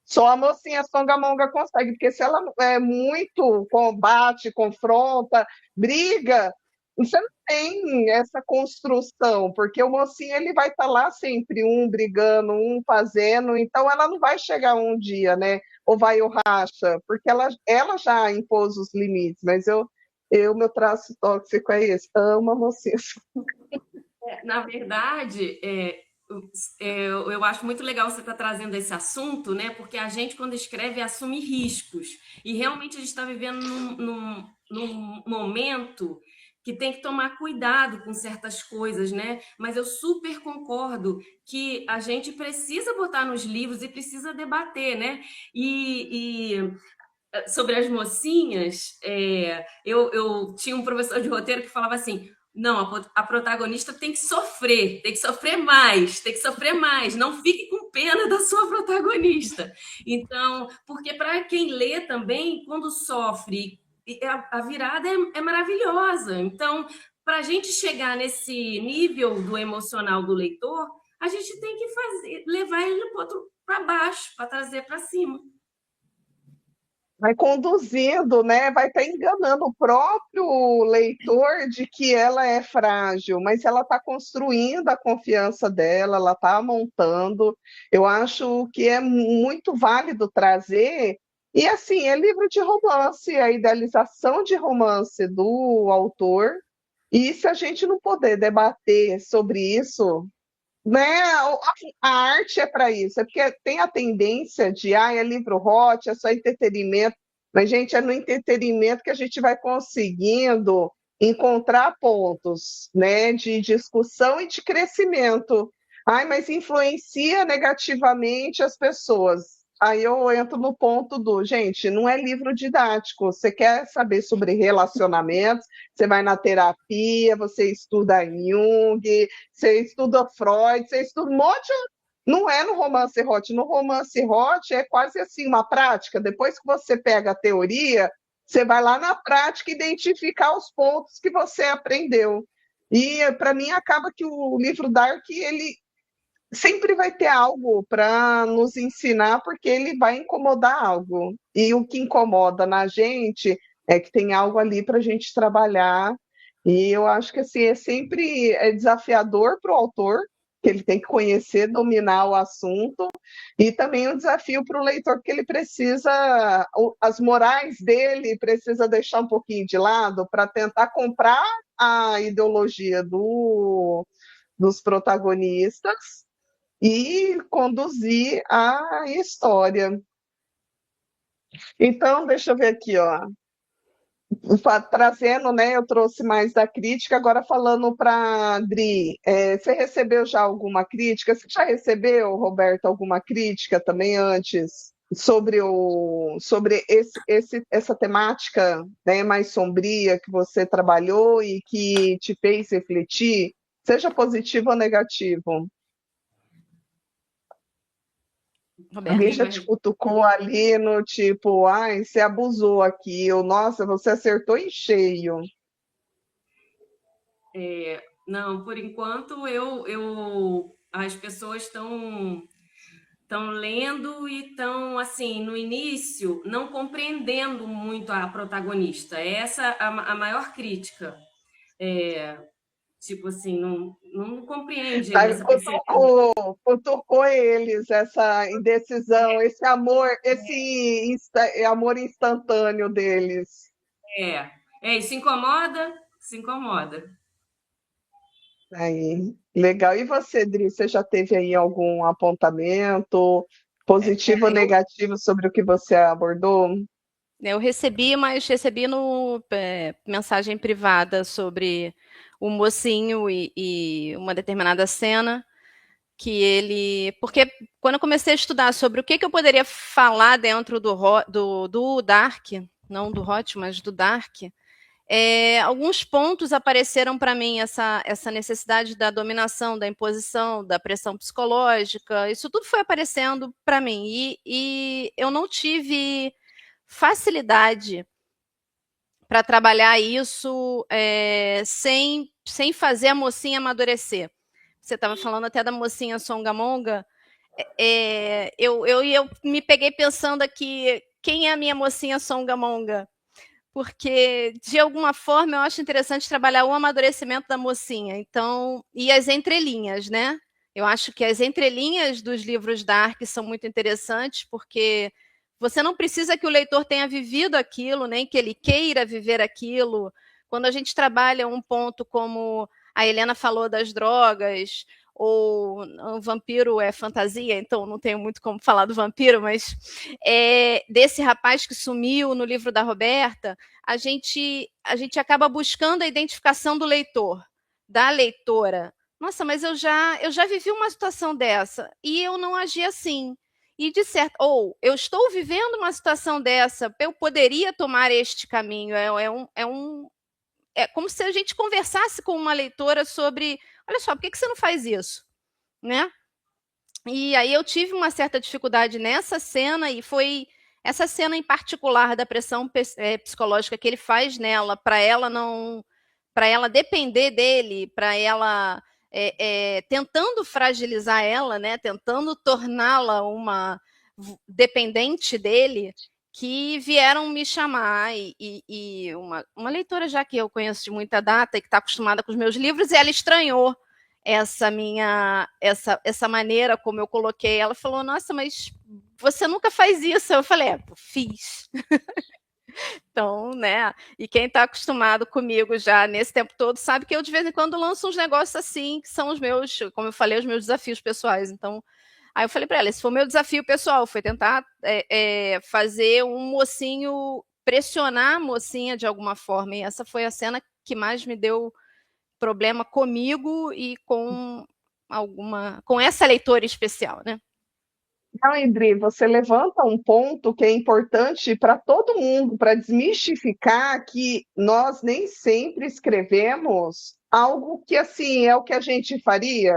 Só a mocinha Songamonga consegue, porque se ela é muito combate, confronta, briga, você não tem essa construção, porque o mocinho ele vai estar lá sempre, um brigando, um fazendo, então ela não vai chegar um dia, né? Ou vai ou racha, porque ela já impôs os limites, mas meu traço tóxico é esse, amo a mocinha. Na verdade, eu acho muito legal você estar trazendo esse assunto, né? Porque a gente, quando escreve, assume riscos. E realmente a gente está vivendo num momento que tem que tomar cuidado com certas coisas, né? Mas eu super concordo que a gente precisa botar nos livros e precisa debater, né? Sobre as mocinhas, eu tinha um professor de roteiro que falava assim: não, a protagonista tem que sofrer mais, tem que sofrer mais, não fique com pena da sua protagonista. Então, porque para quem lê também, quando sofre, a virada é maravilhosa. Então, para a gente chegar nesse nível do emocional do leitor, a gente tem que levar ele para baixo, para trazer para cima. Vai conduzindo, né? Vai estar enganando o próprio leitor de que ela é frágil, mas ela está construindo a confiança dela, ela está montando. Eu acho que é muito válido trazer. E assim, é livro de romance, a idealização de romance do autor. E se a gente não puder debater sobre isso, né? A arte é para isso, é porque tem a tendência de, é livro hot, é só entretenimento, mas, gente, é no entretenimento que a gente vai conseguindo encontrar pontos, né, de discussão e de crescimento. Ai, mas influencia negativamente as pessoas. Aí eu entro no ponto do, gente, não é livro didático. Você quer saber sobre relacionamentos, você vai na terapia, você estuda Jung, você estuda Freud, você estuda um monte. Não é no romance hot. No romance hot é quase assim uma prática. Depois que você pega a teoria, você vai lá na prática identificar os pontos que você aprendeu. E para mim acaba que o livro Dark ele sempre vai ter algo para nos ensinar, porque ele vai incomodar algo. E o que incomoda na gente é que tem algo ali para a gente trabalhar. E eu acho que assim, é desafiador para o autor, que ele tem que conhecer, dominar o assunto, e também um desafio para o leitor, porque ele precisa, as morais dele precisa deixar um pouquinho de lado para tentar comprar a ideologia dos protagonistas e conduzir a história. Então, deixa eu ver aqui, ó. Trazendo, né? Eu trouxe mais da crítica, agora falando para a Adri, você recebeu já alguma crítica? Você já recebeu, Roberto, alguma crítica também antes sobre essa temática, né, mais sombria que você trabalhou e que te fez refletir, seja positivo ou negativo? Alguém Roberto. já te cutucou ali no tipo, ai, você abusou aqui, ou nossa, você acertou em cheio. Não, por enquanto as pessoas estão estão lendo e estão, assim, no início, não compreendendo muito a protagonista. Essa é a maior crítica. Tipo assim, não compreende ainda Aí essa percepção. cutucou eles, essa indecisão, esse amor, amor instantâneo deles. Isso incomoda? Se incomoda. Aí, legal. E você, Dri, você já teve aí algum apontamento positivo ou Eu, negativo sobre o que você abordou? eu recebi, mas recebi no mensagem privada sobre o mocinho e uma determinada cena que ele... Porque quando eu comecei a estudar sobre o que eu poderia falar dentro do Dark, não do Hot, mas do Dark, alguns pontos apareceram para mim, essa necessidade da dominação, da imposição, da pressão psicológica, isso tudo foi aparecendo para mim, e eu não tive facilidade para trabalhar isso sem fazer a mocinha amadurecer. Você estava falando até da mocinha Songamonga, eu me peguei pensando aqui, quem é a minha mocinha Songamonga? Porque, de alguma forma, eu acho interessante trabalhar o amadurecimento da mocinha. Então, e as entrelinhas, né? Eu acho que as entrelinhas dos livros Dark são muito interessantes, porque você não precisa que o leitor tenha vivido aquilo, nem que ele queira viver aquilo. Quando a gente trabalha um ponto como a Helena falou das drogas, ou o vampiro é fantasia, então não tenho muito como falar do vampiro, mas desse rapaz que sumiu no livro da Roberta, a gente acaba buscando a identificação do leitor, da leitora. Nossa, mas eu já vivi uma situação dessa e eu não agi assim. E de certo, ou eu estou vivendo uma situação dessa, eu poderia tomar este caminho. É como se a gente conversasse com uma leitora sobre, olha só, por que você não faz isso, né? E aí eu tive uma certa dificuldade nessa cena, e foi essa cena em particular da pressão psicológica que ele faz nela, para ela não, para ela depender dele, para ela tentando fragilizar ela, né, tentando torná-la uma dependente dele, que vieram me chamar, e uma leitora já que eu conheço de muita data e que está acostumada com os meus livros, e ela estranhou essa maneira como eu coloquei. Ela falou, nossa, mas você nunca faz isso. Eu falei, fiz. Então, né, e quem está acostumado comigo já nesse tempo todo sabe que eu de vez em quando lanço uns negócios assim, que são os meus, como eu falei, os meus desafios pessoais. Então, aí eu falei para ela, esse foi o meu desafio pessoal, foi tentar fazer um mocinho, pressionar a mocinha de alguma forma, e essa foi a cena que mais me deu problema comigo e com essa leitora especial, né? Não, Indri, você levanta um ponto que é importante para todo mundo, para desmistificar que nós nem sempre escrevemos algo que assim é o que a gente faria.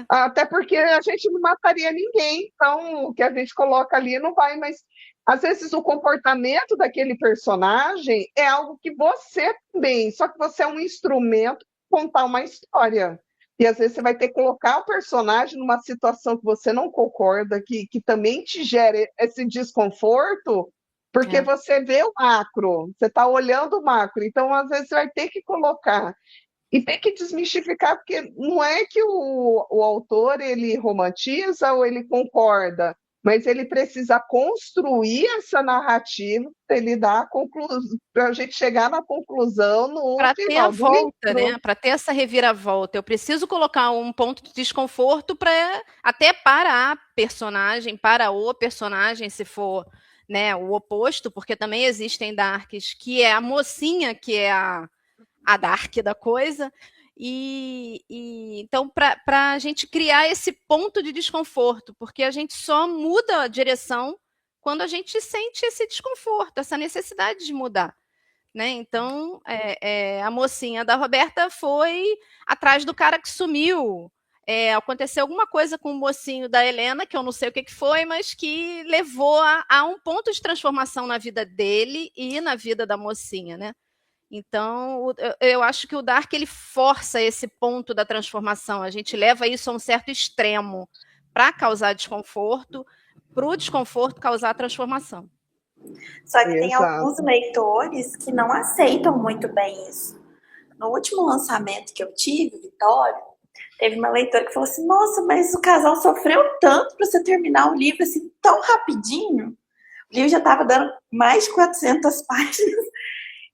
Até porque a gente não mataria ninguém, então o que a gente coloca ali não vai, mas às vezes o comportamento daquele personagem é algo que você também, só que você é um instrumento para contar uma história. E às vezes você vai ter que colocar o personagem numa situação que você não concorda, que também te gera esse desconforto, porque você vê o macro, você está olhando o macro, então às vezes você vai ter que colocar. E tem que desmistificar, porque não é que o autor ele romantiza ou ele concorda, mas ele precisa construir essa narrativa para ele dar a conclusão, para a gente chegar na conclusão no Para ter a final do volta, livro. né? Para ter essa reviravolta, eu preciso colocar um ponto de desconforto até para a personagem, para o personagem, se for, né, o oposto, porque também existem Darks que é a mocinha que é a Dark da coisa. Então, para a gente criar esse ponto de desconforto, porque a gente só muda a direção quando a gente sente esse desconforto, essa necessidade de mudar. Né? Então, a mocinha da Roberta foi atrás do cara que sumiu. Aconteceu alguma coisa com o mocinho da Helena, que eu não sei o que foi, mas que levou a um ponto de transformação na vida dele e na vida da mocinha, né? Então, eu acho que o Dark ele força esse ponto da transformação. A gente leva isso a um certo extremo para causar desconforto, para o desconforto causar transformação. Só que tem Exato. alguns leitores que não aceitam muito bem isso. No último lançamento que eu tive, Vitória, teve uma leitora que falou assim: nossa, mas o casal sofreu tanto para você terminar o livro assim tão rapidinho. O livro já estava dando mais de 400 páginas.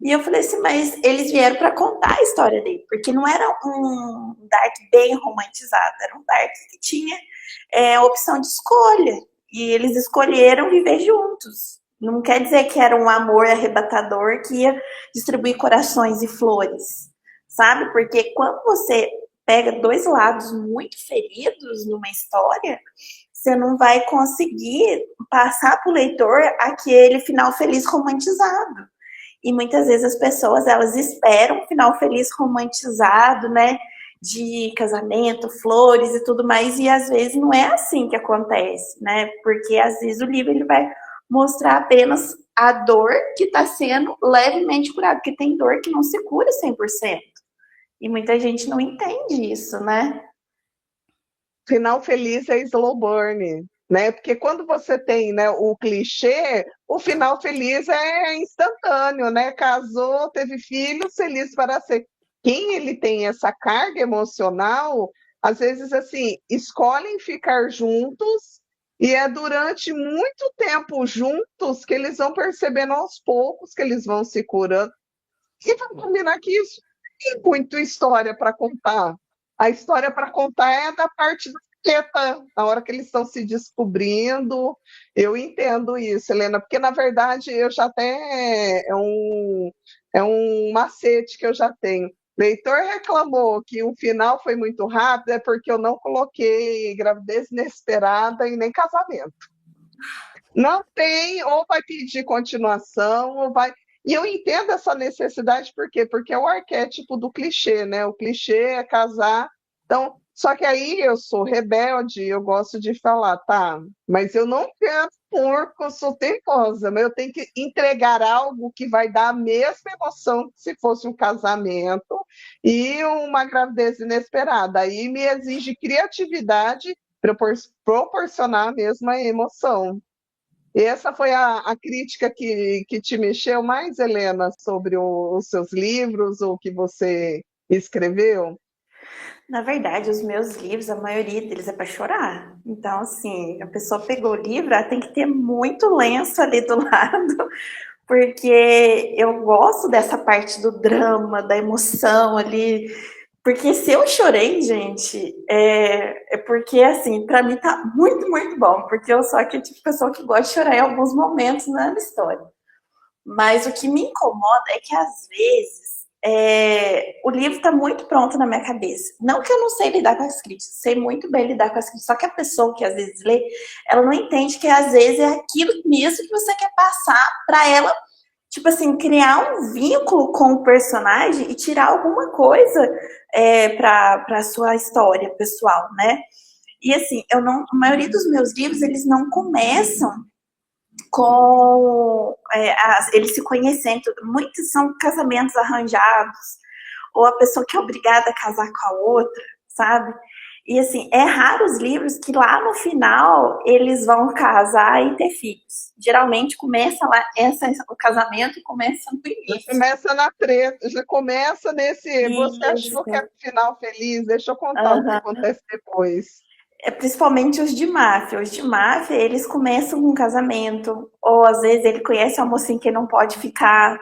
E eu falei assim, mas eles vieram para contar a história dele, porque não era um Dark bem romantizado, era um Dark que tinha opção de escolha. E eles escolheram viver juntos. Não quer dizer que era um amor arrebatador que ia distribuir corações e flores, sabe? Porque quando você pega dois lados muito feridos numa história, você não vai conseguir passar para o leitor aquele final feliz romantizado. E muitas vezes as pessoas, elas esperam um final feliz romantizado, né? De casamento, flores e tudo mais, e às vezes não é assim que acontece, né? Porque às vezes o livro ele vai mostrar apenas a dor que está sendo levemente curada, porque tem dor que não se cura 100%. E muita gente não entende isso, né? Final feliz é slow burn, né? Porque quando você tem, né, o clichê, o final feliz é instantâneo, né? Casou, teve filhos, feliz para sempre. Quem ele tem essa carga emocional, às vezes assim, escolhem ficar juntos e é durante muito tempo juntos que eles vão percebendo aos poucos que eles vão se curando. E vamos combinar que isso tem muita história para contar. A história para contar é da parte da treta, na hora que eles estão se descobrindo. Eu entendo isso, Helena, porque na verdade eu já até é um macete que eu já tenho. O leitor reclamou que o final foi muito rápido, é porque eu não coloquei gravidez inesperada e nem casamento. Não tem, ou vai pedir continuação, ou vai. E eu entendo essa necessidade, por quê? Porque é o arquétipo do clichê, né? O clichê é casar. Então, só que aí eu sou rebelde, eu gosto de falar, tá, mas eu não quero porco, eu sou teimosa, mas eu tenho que entregar algo que vai dar a mesma emoção que se fosse um casamento e uma gravidez inesperada. Aí me exige criatividade para proporcionar a mesma emoção. E essa foi a crítica que te mexeu mais, Helena, sobre os seus livros, ou que você escreveu? Na verdade, os meus livros, a maioria deles é para chorar. Então, assim, a pessoa pegou o livro, ela tem que ter muito lenço ali do lado, porque eu gosto dessa parte do drama, da emoção ali. Porque se eu chorei, gente, é porque, assim, pra mim tá muito, muito bom. Porque eu sou aquele tipo de pessoa que gosta de chorar em alguns momentos na história. Mas o que me incomoda é que, às vezes, o livro tá muito pronto na minha cabeça. Não que eu não sei lidar com as críticas, sei muito bem lidar com as críticas. Só que a pessoa que, às vezes, lê, ela não entende que, às vezes, é aquilo mesmo que você quer passar pra ela. Tipo assim, criar um vínculo com o personagem e tirar alguma coisa para a sua história pessoal, né? E assim, a maioria dos meus livros, eles não começam com eles se conhecendo. Muitos são casamentos arranjados, ou a pessoa que é obrigada a casar com a outra, sabe? E assim, é raro os livros que lá no final eles vão casar e ter filhos. Geralmente começa lá, o casamento começa no início. Já começa na treta, já começa nesse. Isso. Você achou que é um final feliz? Deixa eu contar o que acontece depois. Principalmente os de máfia. Os de máfia, eles começam com um casamento, ou às vezes ele conhece uma mocinha que não pode ficar,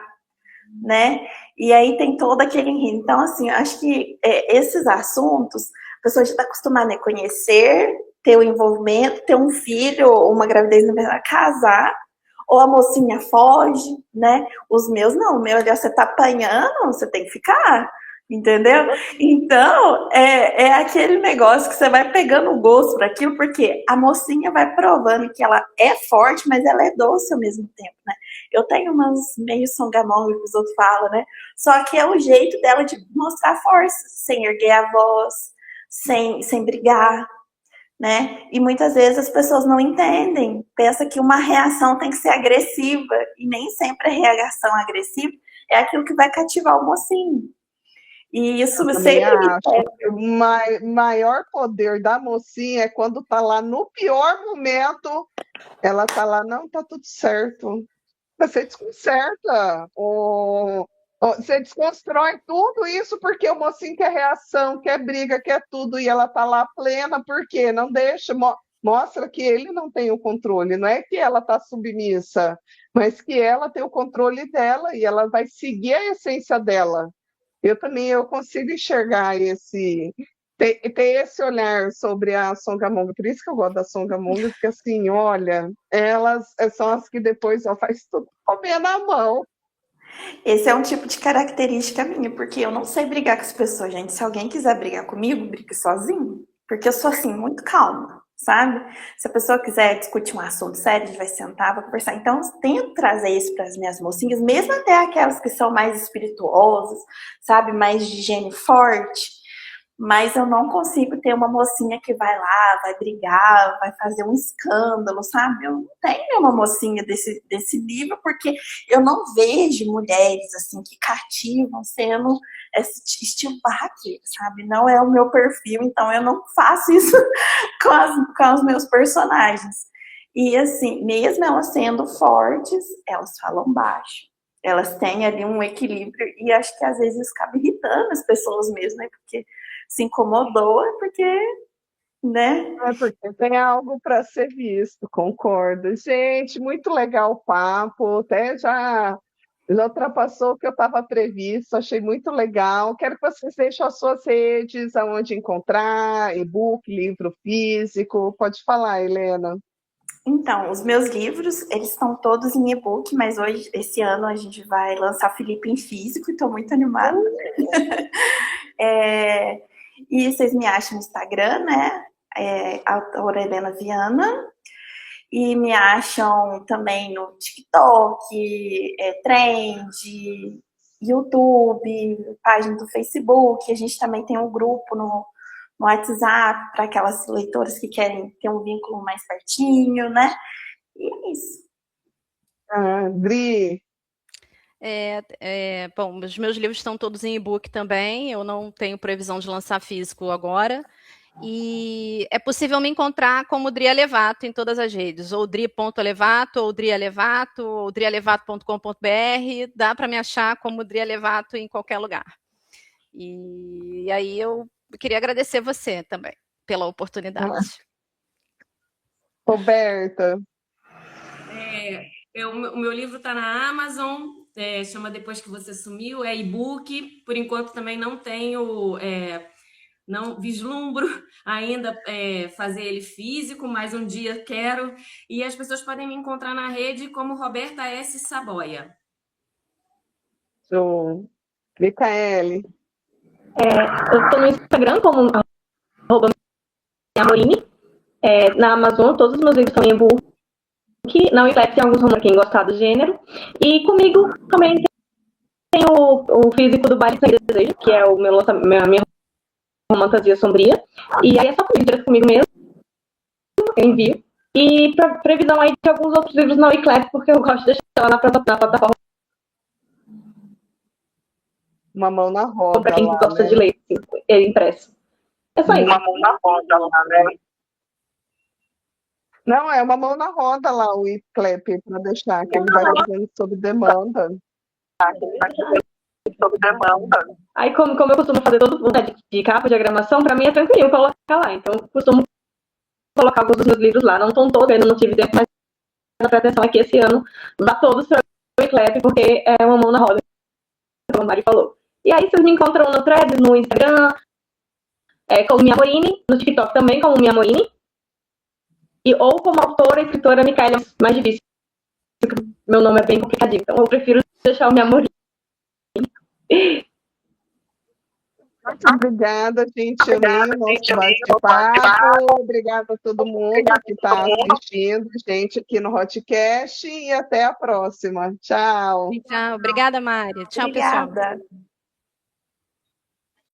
né? E aí tem todo aquele enredo. Então, assim, eu acho que esses assuntos, a pessoa já está acostumada a conhecer, ter o envolvimento, ter um filho, ou uma gravidez, na verdade, casar, ou a mocinha foge, né? Os meus não, o meu ali, você tá apanhando, você tem que ficar, entendeu? Então, é aquele negócio que você vai pegando o gosto por aquilo, porque a mocinha vai provando que ela é forte, mas ela é doce ao mesmo tempo, né? Eu tenho umas meio songamonga que os outros falam, né? Só que é o jeito dela de mostrar força, sem erguer a voz, sem brigar, né? E muitas vezes as pessoas não entendem, pensa que uma reação tem que ser agressiva, e nem sempre a reação agressiva é aquilo que vai cativar o mocinho. E isso Eu também sempre me acho pega. que o maior poder da mocinha é quando tá lá no pior momento, ela tá lá, não, tá tudo certo. Você desconcerta, você desconstrói tudo isso porque o mocinho quer reação, quer briga, quer tudo, e ela tá lá plena, por quê? Não deixa, mostra que ele não tem o controle, não é que ela tá submissa, mas que ela tem o controle dela e ela vai seguir a essência dela. Eu consigo enxergar ter esse olhar sobre a Songamonga, por isso que eu gosto da Songamonga, porque assim, olha, elas são as que depois ó, faz tudo comer na mão. Esse é um tipo de característica minha, porque eu não sei brigar com as pessoas, gente. Se alguém quiser brigar comigo, brigue sozinho. Porque eu sou assim, muito calma, sabe? Se a pessoa quiser discutir um assunto sério, a gente vai sentar, vai conversar. Então, eu tento trazer isso para as minhas mocinhas, mesmo até aquelas que são mais espirituosas, sabe? Mais de gene forte. Mas eu não consigo ter uma mocinha que vai lá, vai brigar, vai fazer um escândalo, sabe? Eu não tenho uma mocinha desse nível, porque eu não vejo mulheres assim que cativam sendo esse estilo barraqueiro, sabe? Não é o meu perfil, então eu não faço isso com os meus personagens. E assim, mesmo elas sendo fortes, elas falam baixo. Elas têm ali um equilíbrio e acho que às vezes isso acaba irritando as pessoas mesmo, né? Porque se incomodou, é porque, né? É porque tem algo para ser visto, concordo. Gente, muito legal o papo, até já ultrapassou o que eu estava previsto, achei muito legal. Quero que vocês deixem as suas redes, aonde encontrar, e-book, livro físico. Pode falar, Helena. Então, os meus livros, eles estão todos em e-book, mas hoje, esse ano, a gente vai lançar Felipe em físico, e estou muito animada. E vocês me acham no Instagram, né? Autora Helena Viana. E me acham também no TikTok, Trend, YouTube, página do Facebook. A gente também tem um grupo no WhatsApp para aquelas leitoras que querem ter um vínculo mais pertinho, né? E é isso. Dri, Bom, os meus livros estão todos em e-book também. Eu não tenho previsão de lançar físico agora. E é possível me encontrar como Dri Alevato em todas as redes, ou dri.alevato, ou Dri Alevato, ou drialevato.com.br. Dá para me achar como Dri Alevato em qualquer lugar. E aí eu queria agradecer você também pela oportunidade. Roberta. O meu livro está na Amazon, chama Depois que Você Sumiu, é e-book. Por enquanto também não tenho, não vislumbro ainda fazer ele físico, mas um dia quero. E as pessoas podem me encontrar na rede como Roberta S. Saboia. Show. Micaele. Eu estou no Instagram como @Amorini. Na Amazon, todos os meus livros estão em e-book. Na Wiclap tem alguns romances quem gostar do gênero. E comigo também tem o físico do Baile Sangue e Desejo, que é o meu minha romantasia sombria. E aí é só comigo mesmo. Eu envio. E previsão aí de alguns outros livros na Wiclap, porque eu gosto de deixar lá na plataforma. Uma mão na roda. Para quem lá, gosta né? de ler, impresso. É só isso. Uma mão na roda lá, né? Não, é uma mão na roda lá, o Wiclap, para deixar, que ele vai fazendo sob demanda. Aí, como eu costumo fazer todo de capa, diagramação, para mim é tranquilo colocar lá. Então, eu costumo colocar alguns dos meus livros lá. Não estão todos, ainda não tive tempo, mas a pretensão é que esse ano vá todos para o Wiclap, porque é uma mão na roda, como a Mari falou. E aí, vocês me encontram no Threads, no Instagram, como Minha Morini, no TikTok também, como Minha Morini. Ou como autora e escritora Micaele, mais difícil, porque meu nome é bem complicadinho. Então, eu prefiro deixar o Minha Morini. Muito obrigada, gente. Amei o nosso bate-papo. Obrigada a todo mundo que está assistindo, gente, aqui no Hotcast. E até a próxima. Tchau. Tchau. Obrigada, Mari. Tchau, Obrigada. pessoal.